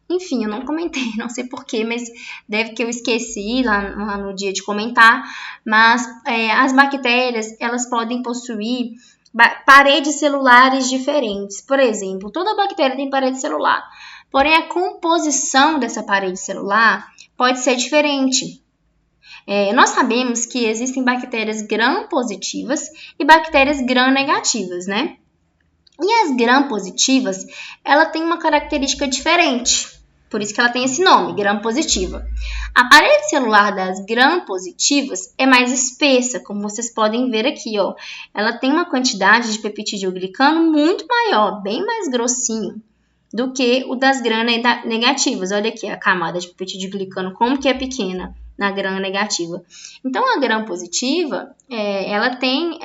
Enfim, eu não comentei, não sei porquê, mas deve que eu esqueci lá no dia de comentar. Mas as bactérias, elas podem possuir paredes celulares diferentes. Por exemplo, toda bactéria tem parede celular, porém a composição dessa parede celular pode ser diferente. Nós sabemos que existem bactérias gram-positivas e bactérias gram-negativas, né? E as gram-positivas, ela tem uma característica diferente, por isso que ela tem esse nome, gram-positiva. A parede celular das gram-positivas é mais espessa, como vocês podem ver aqui, ó. Ela tem uma quantidade de peptidoglicano muito maior, bem mais grossinho do que o das gram-negativas. Olha aqui a camada de peptidoglicano, como que é pequena na gram-negativa. Então, a gram-positiva, ela tem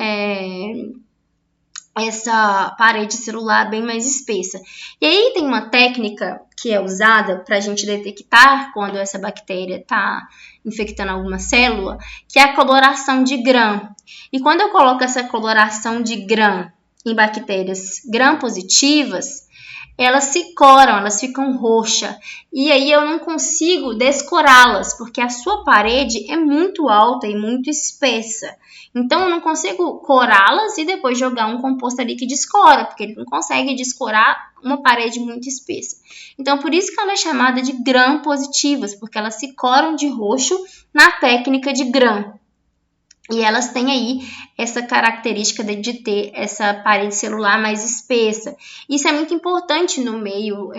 essa parede celular bem mais espessa. E aí tem uma técnica que é usada para a gente detectar quando essa bactéria está infectando alguma célula, que é a coloração de gram. E quando eu coloco essa coloração de gram em bactérias gram-positivas, elas se coram, elas ficam roxas. E aí eu não consigo descorá-las, porque a sua parede é muito alta e muito espessa. Então, eu não consigo corá-las e depois jogar um composto ali que descora, porque ele não consegue descorar uma parede muito espessa. Então, por isso que ela é chamada de gram-positivas, porque elas se coram de roxo na técnica de gram. E elas têm aí essa característica de ter essa parede celular mais espessa. Isso é muito importante no meio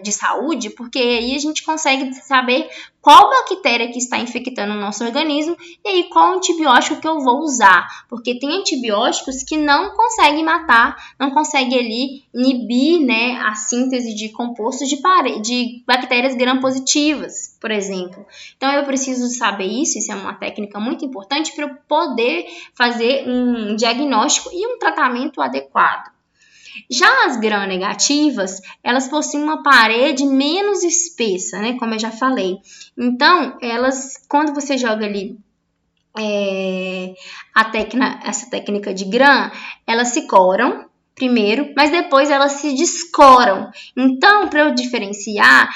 de saúde, porque aí a gente consegue saber qual bactéria que está infectando o nosso organismo e aí qual antibiótico que eu vou usar. Porque tem antibióticos que não conseguem matar, não conseguem ali inibir, né, a síntese de compostos de bactérias gram-positivas, por exemplo. Então, eu preciso saber isso é uma técnica muito importante para eu poder fazer um diagnóstico e um tratamento adequado. Já as gram-negativas, elas possuem uma parede menos espessa, né, como eu já falei. Então, quando você joga ali essa técnica de gram, elas se coram primeiro, mas depois elas se descoram. Então, para eu diferenciar,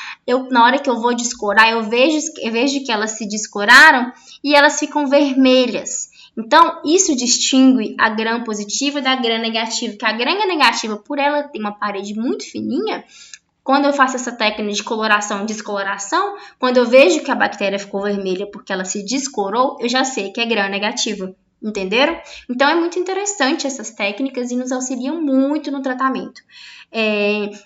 na hora que eu vou descorar, eu vejo que elas se descoraram e elas ficam vermelhas. Então, isso distingue a gram positiva da gram negativa, que a gram negativa, por ela ter uma parede muito fininha, quando eu faço essa técnica de coloração e descoloração, quando eu vejo que a bactéria ficou vermelha porque ela se descorou, eu já sei que é gram negativa. Entenderam? Então, é muito interessante essas técnicas e nos auxiliam muito no tratamento.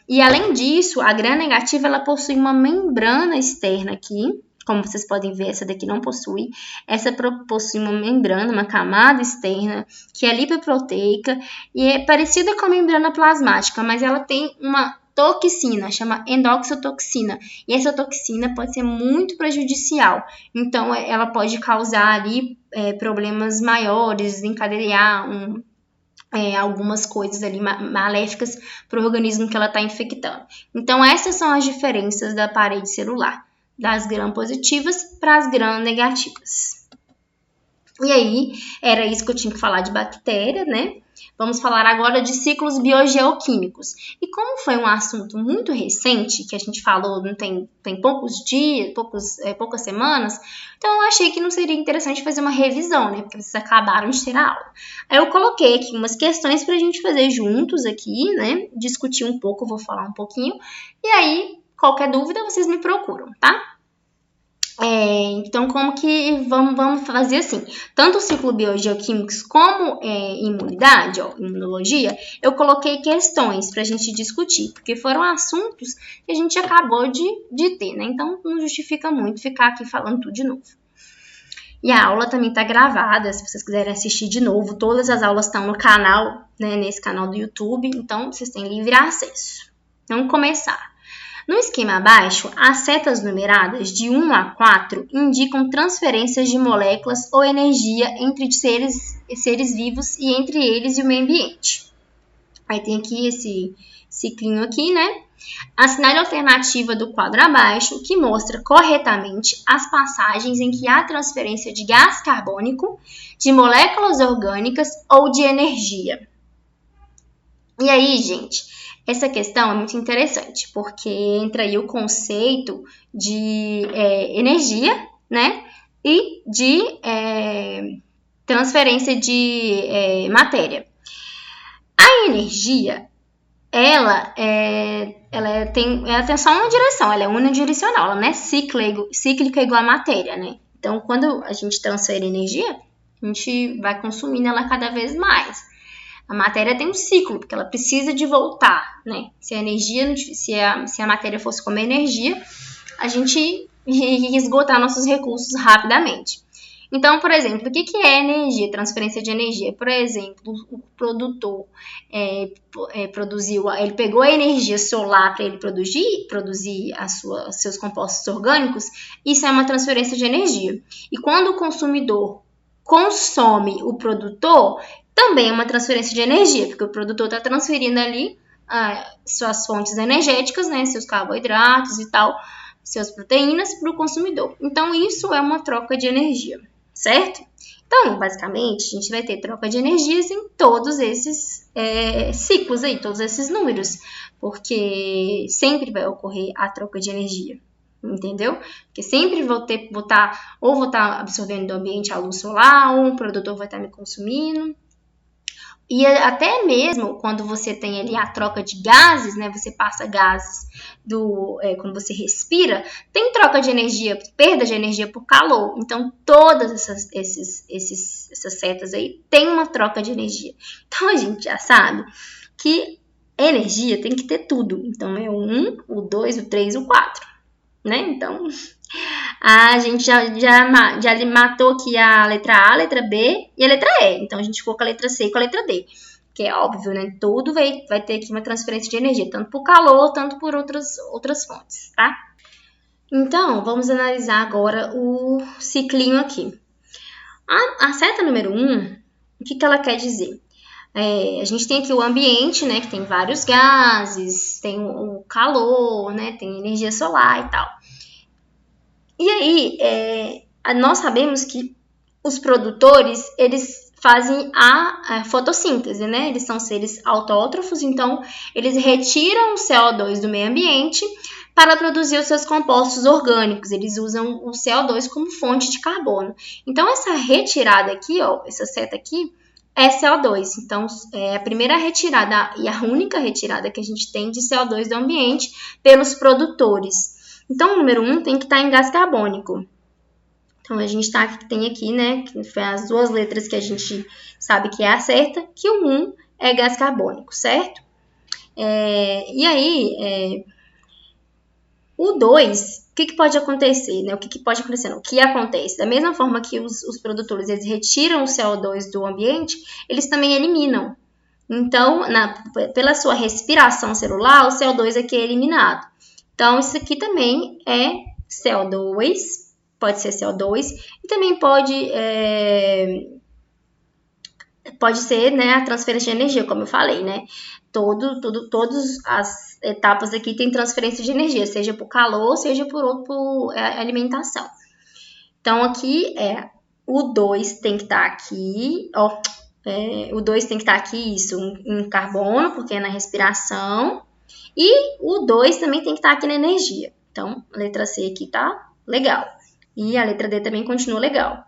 E, além disso, a gram negativa ela possui uma membrana externa aqui. Como vocês podem ver, essa daqui não possui. Essa possui uma membrana, uma camada externa, que é lipoproteica e é parecida com a membrana plasmática, mas ela tem uma toxina, chama endoxotoxina. E essa toxina pode ser muito prejudicial. Então, ela pode causar ali problemas maiores, desencadear algumas coisas ali maléficas para o organismo que ela está infectando. Então, essas são as diferenças da parede celular, das gram positivas para as gram negativas. E aí, era isso que eu tinha que falar de bactéria, né? Vamos falar agora de ciclos biogeoquímicos. E como foi um assunto muito recente, que a gente falou tem poucos dias, poucas semanas, então eu achei que não seria interessante fazer uma revisão, né? Porque vocês acabaram de ter a aula. Aí eu coloquei aqui umas questões para a gente fazer juntos aqui, né? Discutir um pouco, vou falar um pouquinho. E aí, qualquer dúvida, vocês me procuram, tá? Então, como que vamos fazer assim? Tanto o ciclo biogeoquímicos como imunidade, imunologia, eu coloquei questões para a gente discutir, porque foram assuntos que a gente acabou de ter, né? Então, não justifica muito ficar aqui falando tudo de novo. E a aula também está gravada, se vocês quiserem assistir de novo, todas as aulas estão no canal, né, nesse canal do YouTube, então vocês têm livre acesso. Vamos começar. No esquema abaixo, as setas numeradas de 1 a 4 indicam transferências de moléculas ou energia entre seres vivos e entre eles e o meio ambiente. Aí tem aqui esse ciclinho aqui, né? Assinale a alternativa do quadro abaixo, que mostra corretamente as passagens em que há transferência de gás carbônico, de moléculas orgânicas ou de energia. E aí, gente, essa questão é muito interessante, porque entra aí o conceito de energia, né? E de transferência de matéria. A energia, ela tem só uma direção, ela é unidirecional, ela não é cíclica igual a matéria, né? Então, quando a gente transfere energia, a gente vai consumindo ela cada vez mais. A matéria tem um ciclo, porque ela precisa de voltar, né? Se a matéria fosse como energia, a gente ia esgotar nossos recursos rapidamente. Então, por exemplo, o que é energia? Transferência de energia. Por exemplo, o produtor ele pegou a energia solar para ele produzir seus compostos orgânicos, isso é uma transferência de energia. E quando o consumidor consome o produtor, também é uma transferência de energia, porque o produtor está transferindo ali suas fontes energéticas, né, seus carboidratos e tal, suas proteínas para o consumidor. Então, isso é uma troca de energia, certo? Então, basicamente, a gente vai ter troca de energias em todos esses ciclos aí, todos esses números, porque sempre vai ocorrer a troca de energia. Entendeu? Porque sempre vou estar absorvendo do ambiente a luz solar, ou um produtor vai estar me consumindo. E até mesmo quando você tem ali a troca de gases, né? Você passa gases quando você respira, tem troca de energia, perda de energia por calor. Então, todas essas setas aí tem uma troca de energia. Então, a gente já sabe que energia tem que ter tudo. Então, é o 1, o 2, o 3, o 4. Né? Então, a gente já matou aqui a letra A, a letra B e a letra E. Então, a gente ficou com a letra C e com a letra D. Que é óbvio, né? Tudo vai ter aqui uma transferência de energia, tanto por calor, tanto por outras fontes, tá? Então, vamos analisar agora o ciclinho aqui. A seta número 1, o que ela quer dizer? A gente tem aqui o ambiente, né, que tem vários gases, tem o calor, né, tem energia solar e tal. E aí, nós sabemos que os produtores, eles fazem a fotossíntese, né? Eles são seres autótrofos, então eles retiram o CO2 do meio ambiente para produzir os seus compostos orgânicos. Eles usam o CO2 como fonte de carbono. Então, essa retirada aqui, ó, essa seta aqui, é CO2. Então, é a primeira retirada e a única retirada que a gente tem de CO2 do ambiente pelos produtores. Então, o número 1 tem que estar em gás carbônico. Então, a gente tem aqui, né, que foi as duas letras que a gente sabe que é a certa, que o 1 é gás carbônico, certo? E aí, o 2, o que pode acontecer, né? O que pode acontecer? Não, o que acontece? Da mesma forma que os produtores eles retiram o CO2 do ambiente, eles também eliminam. Então, pela sua respiração celular, o CO2 aqui é eliminado. Então, isso aqui também é CO2, pode ser CO2, e também pode ser, né, a transferência de energia, como eu falei, né? Todas as etapas aqui tem transferência de energia, seja por calor, seja por alimentação. Então, aqui o 2 tem que estar aqui, ó. O 2 tem que estar aqui, isso, em carbono, porque é na respiração. E o 2 também tem que estar aqui na energia. Então, a letra C aqui tá legal. E a letra D também continua legal.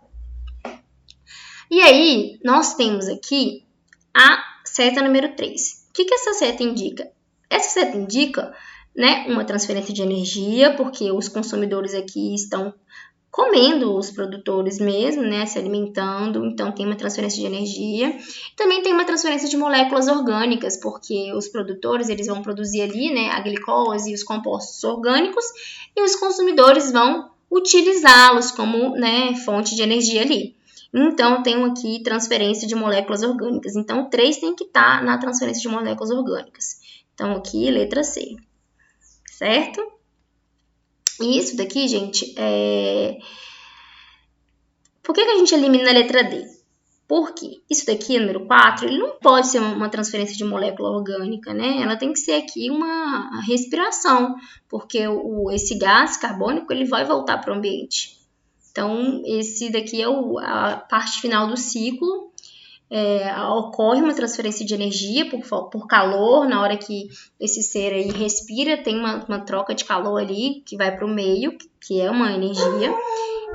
E aí, nós temos aqui a seta número 3. O que essa seta indica? Essa seta indica, né, uma transferência de energia, porque os consumidores aqui estão comendo os produtores mesmo, né, se alimentando, então tem uma transferência de energia. Também tem uma transferência de moléculas orgânicas, porque os produtores eles vão produzir ali, né, a glicose e os compostos orgânicos, e os consumidores vão utilizá-los como, né, fonte de energia ali. Então, tenho aqui transferência de moléculas orgânicas. Então, o 3 tem que estar na transferência de moléculas orgânicas. Então, aqui, letra C. Certo? E isso daqui, gente, Por que a gente elimina a letra D? Porque isso daqui, número 4, ele não pode ser uma transferência de molécula orgânica, né? Ela tem que ser aqui uma respiração, porque esse gás carbônico, ele vai voltar para o ambiente. Então, esse daqui é a parte final do ciclo. Ocorre uma transferência de energia por calor, na hora que esse ser aí respira, tem uma troca de calor ali que vai para o meio, que é uma energia,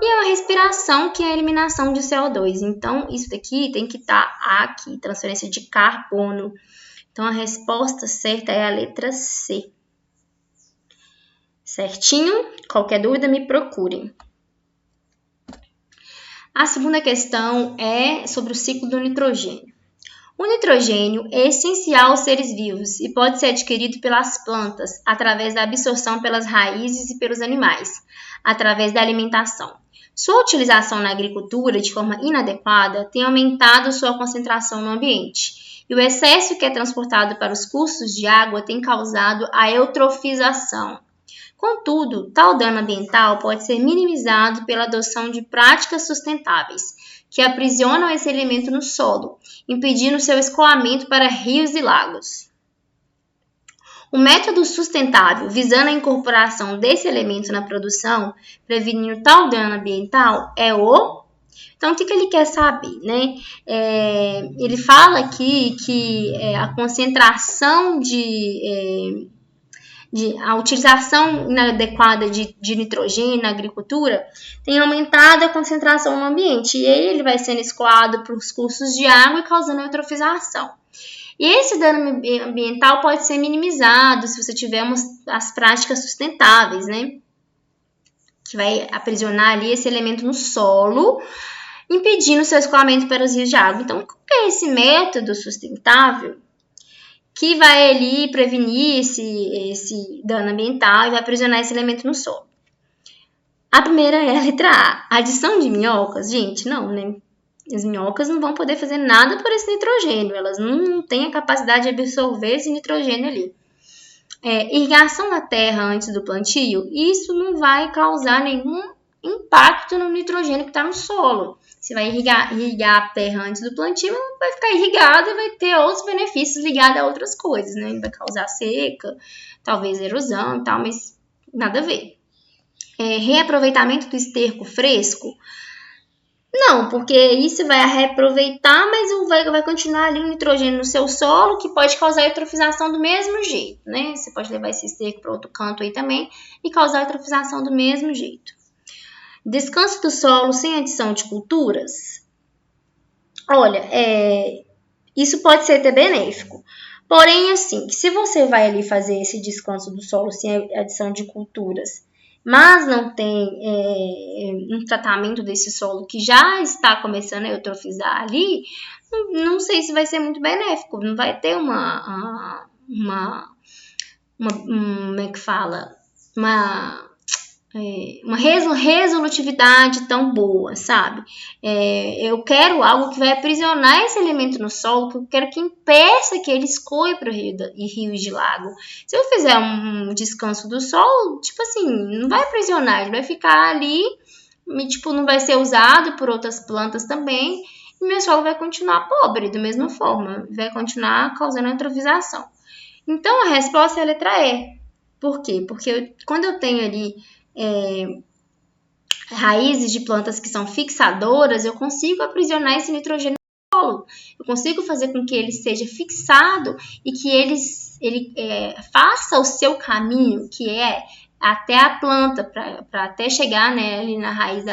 e a respiração, que é a eliminação de CO2. Então, isso daqui tem que estar aqui, transferência de carbono. Então, a resposta certa é a letra C. Certinho? Qualquer dúvida, me procurem. A segunda questão é sobre o ciclo do nitrogênio. O nitrogênio é essencial aos seres vivos e pode ser adquirido pelas plantas através da absorção pelas raízes e pelos animais, através da alimentação. Sua utilização na agricultura de forma inadequada tem aumentado sua concentração no ambiente, e o excesso que é transportado para os cursos de água tem causado a eutrofização. Contudo, tal dano ambiental pode ser minimizado pela adoção de práticas sustentáveis, que aprisionam esse elemento no solo, impedindo seu escoamento para rios e lagos. O método sustentável, visando a incorporação desse elemento na produção, prevenindo tal dano ambiental, é o... Então, o que ele quer saber, né? Ele fala aqui que a concentração a utilização inadequada de nitrogênio na agricultura tem aumentado a concentração no ambiente, e aí ele vai sendo escoado para os cursos de água e causando eutrofização. E esse dano ambiental pode ser minimizado se você tiver as práticas sustentáveis, né? Que vai aprisionar ali esse elemento no solo, impedindo o seu escoamento para os rios de água. Então, qual é esse método sustentável que vai ali prevenir esse dano ambiental e vai aprisionar esse elemento no solo? A primeira é a letra A. Adição de minhocas, gente, não, né? As minhocas não vão poder fazer nada por esse nitrogênio, elas não têm a capacidade de absorver esse nitrogênio ali. Irrigação da terra antes do plantio, isso não vai causar nenhum impacto no nitrogênio que está no solo. Você vai irrigar a terra antes do plantio, ela vai ficar irrigada e vai ter outros benefícios ligados a outras coisas, né? Vai causar seca, talvez erosão e tal, mas nada a ver. Reaproveitamento do esterco fresco. Não, porque isso vai reaproveitar, mas vai continuar ali o nitrogênio no seu solo, que pode causar eutrofização do mesmo jeito, né? Você pode levar esse esterco para outro canto aí também e causar eutrofização do mesmo jeito. Descanso do solo sem adição de culturas. Olha, isso pode ser até benéfico. Porém, assim, se você vai ali fazer esse descanso do solo sem adição de culturas, mas não tem um tratamento desse solo que já está começando a eutrofizar ali, não sei se vai ser muito benéfico. Não vai ter como é que fala? Uma resolutividade tão boa, sabe? Eu quero algo que vai aprisionar esse elemento no solo, que eu quero que impeça que ele escoe para rios de lago. Se eu fizer um descanso do solo, tipo assim, não vai aprisionar, ele vai ficar ali, e, tipo, não vai ser usado por outras plantas também, e meu solo vai continuar pobre, da mesma forma, vai continuar causando eutrofização. Então, a resposta é a letra E. Por quê? Porque quando eu tenho ali raízes de plantas que são fixadoras, eu consigo aprisionar esse nitrogênio no solo. Eu consigo fazer com que ele seja fixado e que ele faça o seu caminho, que é até a planta, para até chegar, né, ali na raiz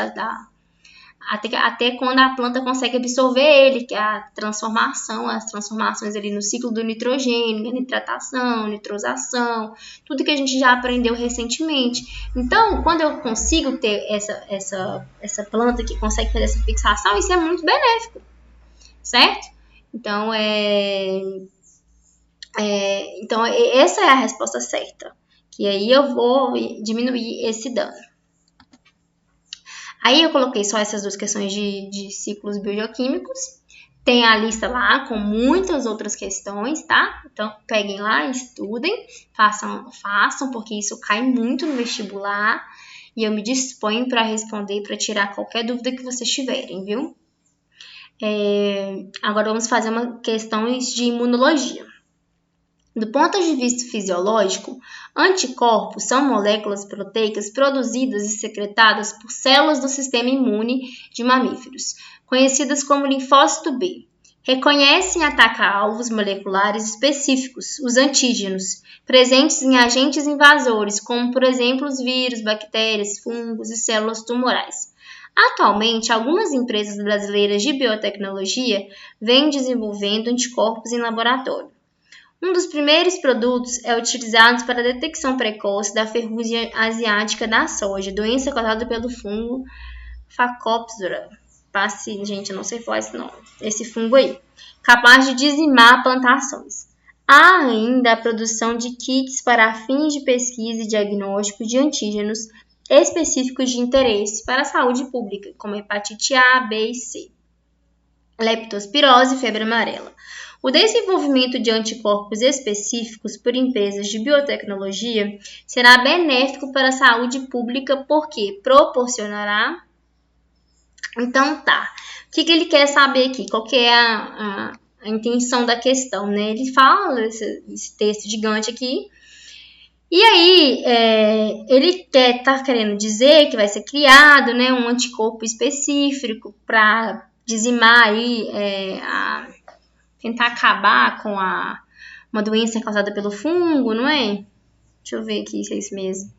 até quando a planta consegue absorver ele, que é as transformações ali no ciclo do nitrogênio, nitratação, nitrosação, tudo que a gente já aprendeu recentemente. Então, quando eu consigo ter essa planta que consegue fazer essa fixação, isso é muito benéfico, certo? Então, então essa é a resposta certa, que aí eu vou diminuir esse dano. Aí eu coloquei só essas duas questões de ciclos biogeoquímicos. Tem a lista lá com muitas outras questões, tá? Então, peguem lá, estudem, façam, porque isso cai muito no vestibular. E eu me disponho para responder, para tirar qualquer dúvida que vocês tiverem, viu? Agora vamos fazer uma questões de imunologia. Do ponto de vista fisiológico, anticorpos são moléculas proteicas produzidas e secretadas por células do sistema imune de mamíferos, conhecidas como linfócito B. Reconhecem e atacam alvos moleculares específicos, os antígenos, presentes em agentes invasores, como, por exemplo, os vírus, bactérias, fungos e células tumorais. Atualmente, algumas empresas brasileiras de biotecnologia vêm desenvolvendo anticorpos em laboratório. Um dos primeiros produtos é utilizado para a detecção precoce da ferrugem asiática da soja, doença causada pelo fungo Phacopsura. Gente, eu não sei falar esse fungo aí, capaz de dizimar plantações. Há ainda a produção de kits para fins de pesquisa e diagnóstico de antígenos específicos de interesse para a saúde pública, como hepatite A, B e C, leptospirose e febre amarela. O desenvolvimento de anticorpos específicos por empresas de biotecnologia será benéfico para a saúde pública porque proporcionará... Então tá, o que ele quer saber aqui? Qual que é a intenção da questão, né? Ele fala esse texto gigante aqui, e aí ele tá querendo dizer que vai ser criado, né, um anticorpo específico para dizimar aí tentar acabar com uma doença causada pelo fungo, não é? Deixa eu ver aqui se é isso mesmo.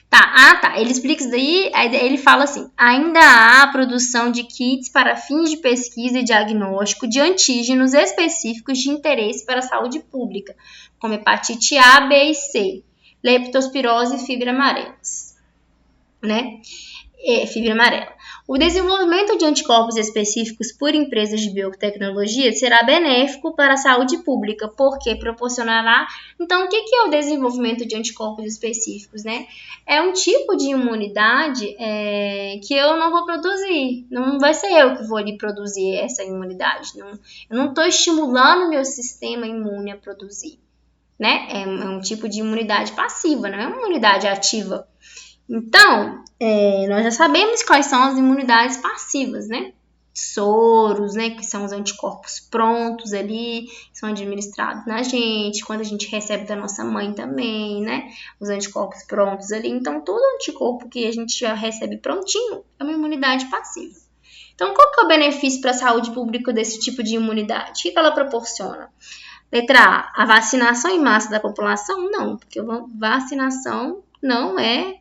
Tá. Ele explica isso daí, aí ele fala assim: ainda há a produção de kits para fins de pesquisa e diagnóstico de antígenos específicos de interesse para a saúde pública, como hepatite A, B e C, leptospirose e febre amarela, né? Febre amarela. O desenvolvimento de anticorpos específicos por empresas de biotecnologia será benéfico para a saúde pública, porque proporcionará... Então, o que é o desenvolvimento de anticorpos específicos, né? É um tipo de imunidade que eu não vou produzir. Não vai ser eu que vou ali produzir essa imunidade. Eu não estou estimulando o meu sistema imune a produzir, né? É um tipo de imunidade passiva, não é uma imunidade ativa. Então, nós já sabemos quais são as imunidades passivas, né? Soros, né? Que são os anticorpos prontos ali, que são administrados na gente, quando a gente recebe da nossa mãe também, né? Os anticorpos prontos ali. Então, todo anticorpo que a gente já recebe prontinho é uma imunidade passiva. Então, qual que é o benefício para a saúde pública desse tipo de imunidade? O que ela proporciona? Letra A vacinação em massa da população? Não, porque vacinação não é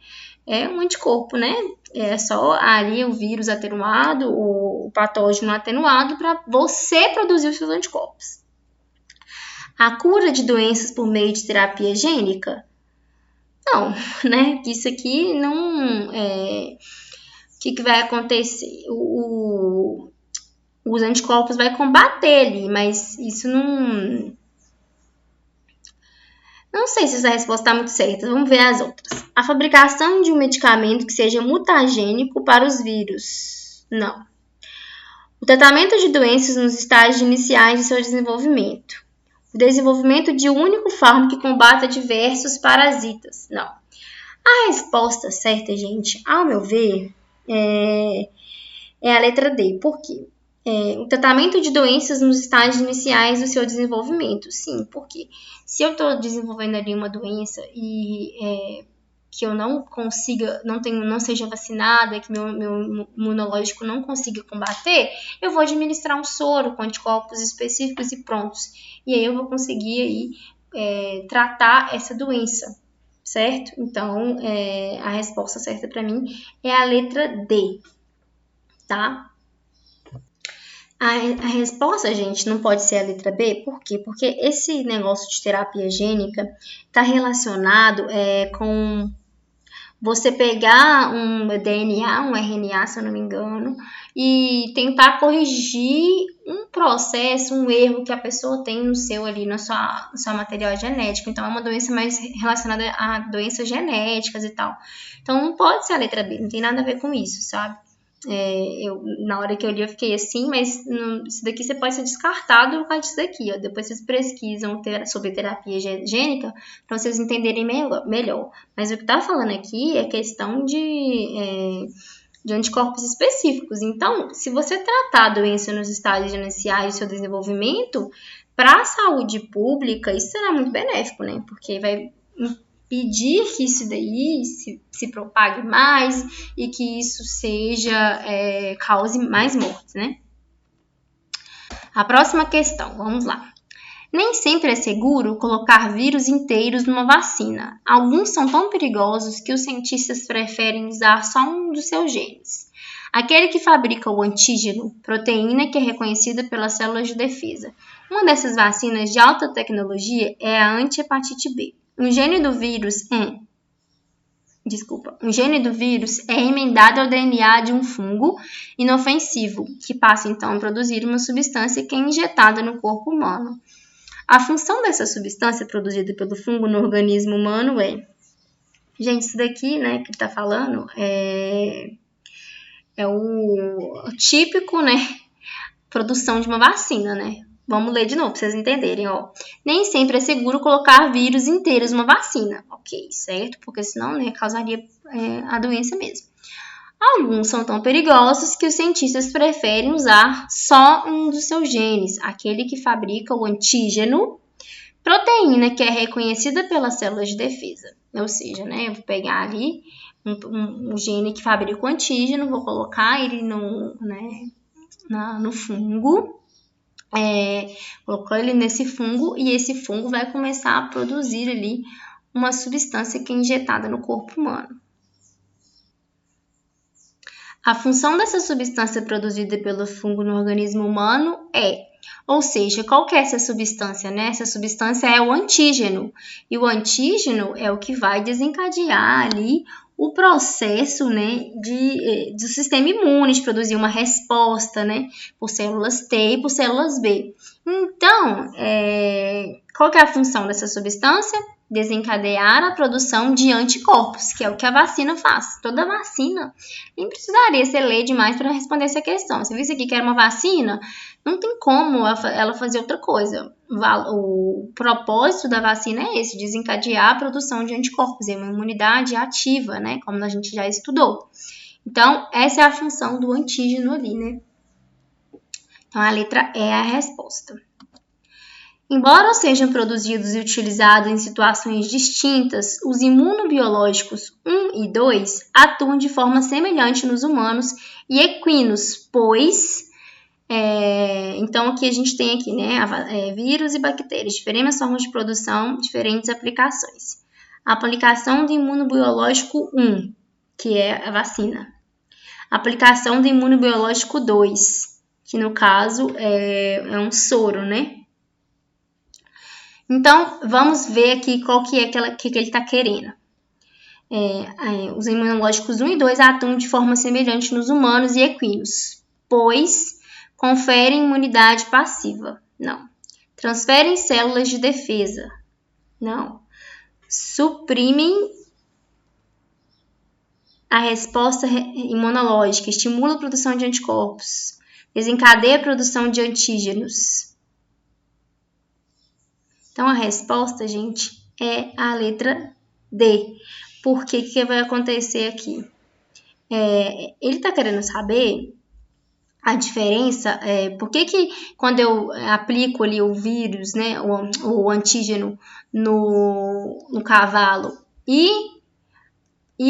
um anticorpo, né? É só ali o vírus atenuado, o patógeno atenuado para você produzir os seus anticorpos. A cura de doenças por meio de terapia gênica? Não, né? Isso aqui não é... O que vai acontecer? Os anticorpos vai combater ali, mas isso não... Não sei se essa resposta está muito certa. Vamos ver as outras. A fabricação de um medicamento que seja mutagênico para os vírus? Não. O tratamento de doenças nos estágios iniciais de seu desenvolvimento? O desenvolvimento de um único fármaco que combata diversos parasitas? Não. A resposta certa, gente, ao meu ver, é a letra D. Por quê? O tratamento de doenças nos estágios iniciais do seu desenvolvimento. Sim, porque se eu estou desenvolvendo ali uma doença e que eu não consiga, não seja vacinada, que meu imunológico não consiga combater, eu vou administrar um soro com anticorpos específicos e prontos. E aí eu vou conseguir aí, tratar essa doença, certo? Então, a resposta certa para mim é a letra D, tá? A resposta, gente, não pode ser a letra B. Por quê? Porque esse negócio de terapia gênica está relacionado com você pegar um DNA, um RNA, se eu não me engano, e tentar corrigir um processo, um erro que a pessoa tem no seu ali, no seu material genético. Então, é uma doença mais relacionada a doenças genéticas e tal. Então, não pode ser a letra B, não tem nada a ver com isso, sabe? Na hora que eu li, eu fiquei assim, mas isso daqui você pode ser descartado por causa disso daqui, ó. Depois vocês pesquisam sobre terapia gênica para vocês entenderem melhor. Mas o que tá falando aqui é questão de anticorpos específicos. Então, se você tratar a doença nos estágios iniciais do seu desenvolvimento, para a saúde pública, isso será muito benéfico, né? Porque vai pedir que isso daí se propague mais e que isso cause mais mortes, né? A próxima questão, vamos lá. Nem sempre é seguro colocar vírus inteiros numa vacina. Alguns são tão perigosos que os cientistas preferem usar só um dos seus genes. Aquele que fabrica o antígeno, proteína que é reconhecida pelas células de defesa. Uma dessas vacinas de alta tecnologia é a anti-hepatite B. Um gene do vírus é emendado ao DNA de um fungo inofensivo, que passa então a produzir uma substância que é injetada no corpo humano. A função dessa substância produzida pelo fungo no organismo humano é... Gente, isso daqui, né, que tá falando é o típico, né, produção de uma vacina, né? Vamos ler de novo para vocês entenderem, ó. Nem sempre é seguro colocar vírus inteiros numa vacina. Ok, certo? Porque senão, né, causaria a doença mesmo. Alguns são tão perigosos que os cientistas preferem usar só um dos seus genes, aquele que fabrica o antígeno, proteína que é reconhecida pelas células de defesa. Ou seja, né, eu vou pegar ali um gene que fabrica o antígeno, vou colocar ele no fungo, colocou ele nesse fungo e esse fungo vai começar a produzir ali uma substância que é injetada no corpo humano. A função dessa substância produzida pelo fungo no organismo humano ou seja, qual que é essa substância, né? Essa substância é o antígeno, e o antígeno é o que vai desencadear ali o processo, né, do sistema imune, de produzir uma resposta, né, por células T e por células B. Então, qual que é a função dessa substância? Desencadear a produção de anticorpos, que é o que a vacina faz. Toda vacina, nem precisaria você ler demais para responder essa questão. Você viu isso aqui que era uma vacina? Não tem como ela fazer outra coisa. O propósito da vacina é esse, desencadear a produção de anticorpos, é uma imunidade ativa, né? Como a gente já estudou. Então, essa é a função do antígeno ali, né? Então, a letra E é a resposta. Embora sejam produzidos e utilizados em situações distintas, os imunobiológicos, um 1 e 2 atuam de forma semelhante nos humanos e equinos, pois... então, aqui a gente tem aqui, né, vírus e bactérias, diferentes formas de produção, diferentes aplicações. A aplicação do imunobiológico 1, que é a vacina. A aplicação do imunobiológico 2, que no caso é um soro, né? Então, vamos ver aqui qual que é que ele está querendo. Os imunológicos 1 e 2 atuam de forma semelhante nos humanos e equinos, pois conferem imunidade passiva. Não. Transferem células de defesa. Não. Suprimem a resposta imunológica, estimula a produção de anticorpos, desencadeia a produção de antígenos. Então, a resposta, gente, é a letra D. Por que que vai acontecer aqui? Ele está querendo saber a diferença, por que que quando eu aplico ali o vírus, né, o antígeno no cavalo e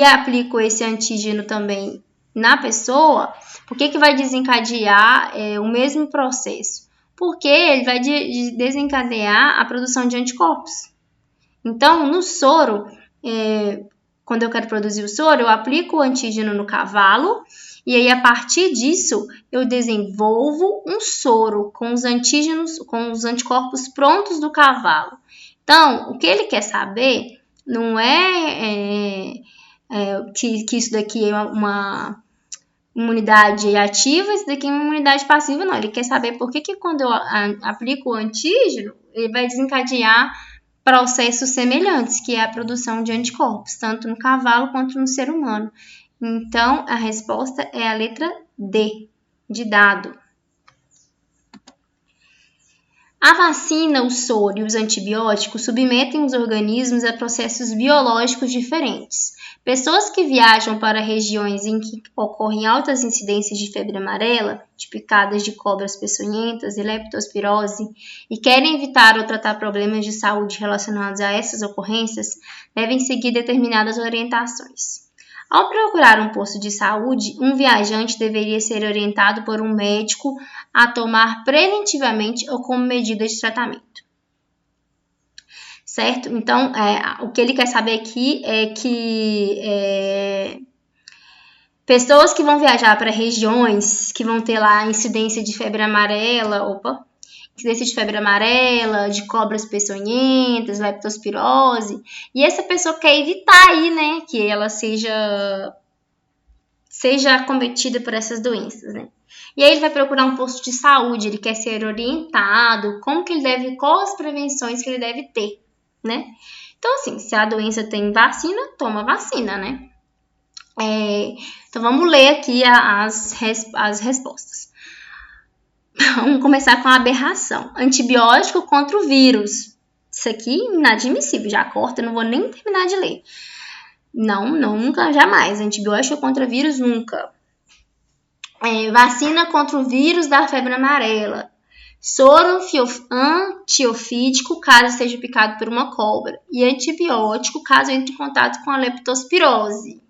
aplico esse antígeno também na pessoa, por que que vai desencadear o mesmo processo? Porque ele vai desencadear a produção de anticorpos. Então, no soro, quando eu quero produzir o soro, eu aplico o antígeno no cavalo e aí, a partir disso, eu desenvolvo um soro com os antígenos, com os anticorpos prontos do cavalo. Então, o que ele quer saber não é que isso daqui é uma imunidade ativa, isso daqui é uma imunidade passiva, não. Ele quer saber por que quando eu aplico o antígeno, ele vai desencadear processos semelhantes, que é a produção de anticorpos, tanto no cavalo quanto no ser humano. Então, a resposta é a letra D, de dado. A vacina, o soro e os antibióticos submetem os organismos a processos biológicos diferentes. Pessoas que viajam para regiões em que ocorrem altas incidências de febre amarela, de picadas de cobras peçonhentas e leptospirose, e querem evitar ou tratar problemas de saúde relacionados a essas ocorrências, devem seguir determinadas orientações. Ao procurar um posto de saúde, um viajante deveria ser orientado por um médico a tomar preventivamente ou como medida de tratamento. Certo? Então, o que ele quer saber aqui é que pessoas que vão viajar para regiões que vão ter lá incidência de febre amarela, de cobras peçonhentas, leptospirose, e essa pessoa quer evitar aí, né, que ela seja acometida por essas doenças, né? E aí ele vai procurar um posto de saúde, ele quer ser orientado, quais as prevenções que ele deve ter, né? Então, assim, se a doença tem vacina, toma vacina, né? Então, vamos ler aqui as respostas. Vamos começar com a aberração. Antibiótico contra o vírus. Isso aqui, inadmissível. Já corta, eu não vou nem terminar de ler. Não, nunca, jamais. Antibiótico contra vírus, nunca. Vacina contra o vírus da febre amarela. Soro antiofídico, caso seja picado por uma cobra. E antibiótico, caso entre em contato com a leptospirose.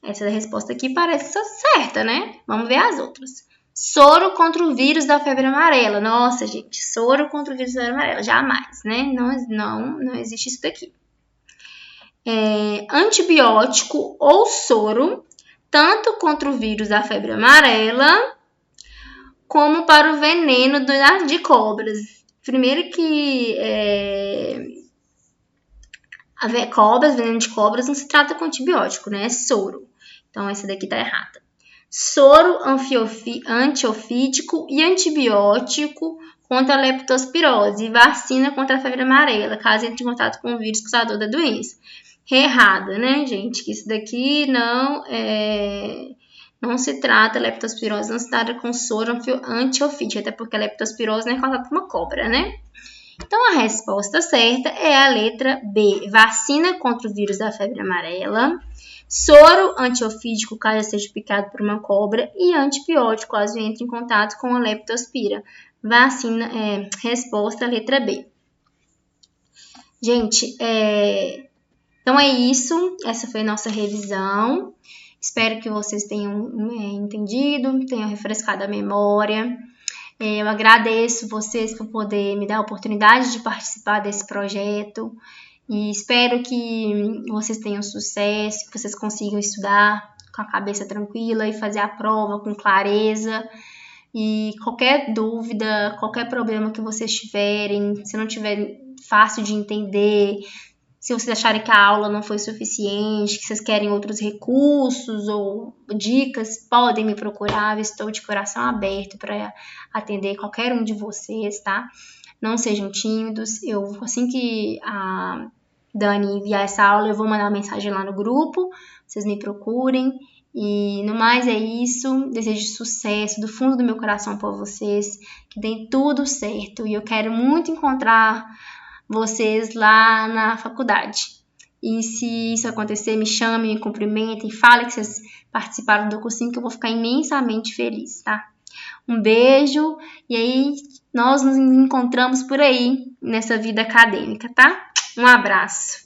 Essa resposta aqui parece ser certa, né? Vamos ver as outras. Soro contra o vírus da febre amarela. Nossa, gente, soro contra o vírus da febre amarela. Jamais, né? Não existe isso daqui. Antibiótico ou soro, tanto contra o vírus da febre amarela, como para o veneno de cobras. Primeiro que veneno de cobras não se trata com antibiótico, né? É soro. Então, essa daqui tá errada. Soro antiofídico e antibiótico contra a leptospirose e vacina contra a febre amarela, caso entre em contato com o vírus causador da doença. Errada, né, gente? Que isso daqui não se trata, leptospirose não se trata com soro antiofídico, até porque a leptospirose não é causada por uma cobra, né? Então, a resposta certa é a letra B, vacina contra o vírus da febre amarela, soro antiofídico, caso seja picado por uma cobra, e antibiótico, caso entre em contato com a leptospira. Vacina, resposta, letra B. Gente, Então é isso, essa foi a nossa revisão. Espero que vocês tenham entendido, tenham refrescado a memória. Eu agradeço vocês por poder me dar a oportunidade de participar desse projeto e espero que vocês tenham sucesso, que vocês consigam estudar com a cabeça tranquila e fazer a prova com clareza. E qualquer dúvida, qualquer problema que vocês tiverem, se não tiver fácil de entender, se vocês acharem que a aula não foi suficiente, que vocês querem outros recursos ou dicas, podem me procurar. Eu estou de coração aberto para atender qualquer um de vocês, tá? Não sejam tímidos. Assim que a Dani enviar essa aula, eu vou mandar uma mensagem lá no grupo. Vocês me procurem. E no mais é isso. Desejo sucesso do fundo do meu coração para vocês. Que dê tudo certo. E eu quero muito encontrar vocês lá na faculdade. E se isso acontecer, me chamem, me cumprimentem, falem que vocês participaram do cursinho, que eu vou ficar imensamente feliz, tá? Um beijo, e aí nós nos encontramos por aí nessa vida acadêmica, tá? Um abraço.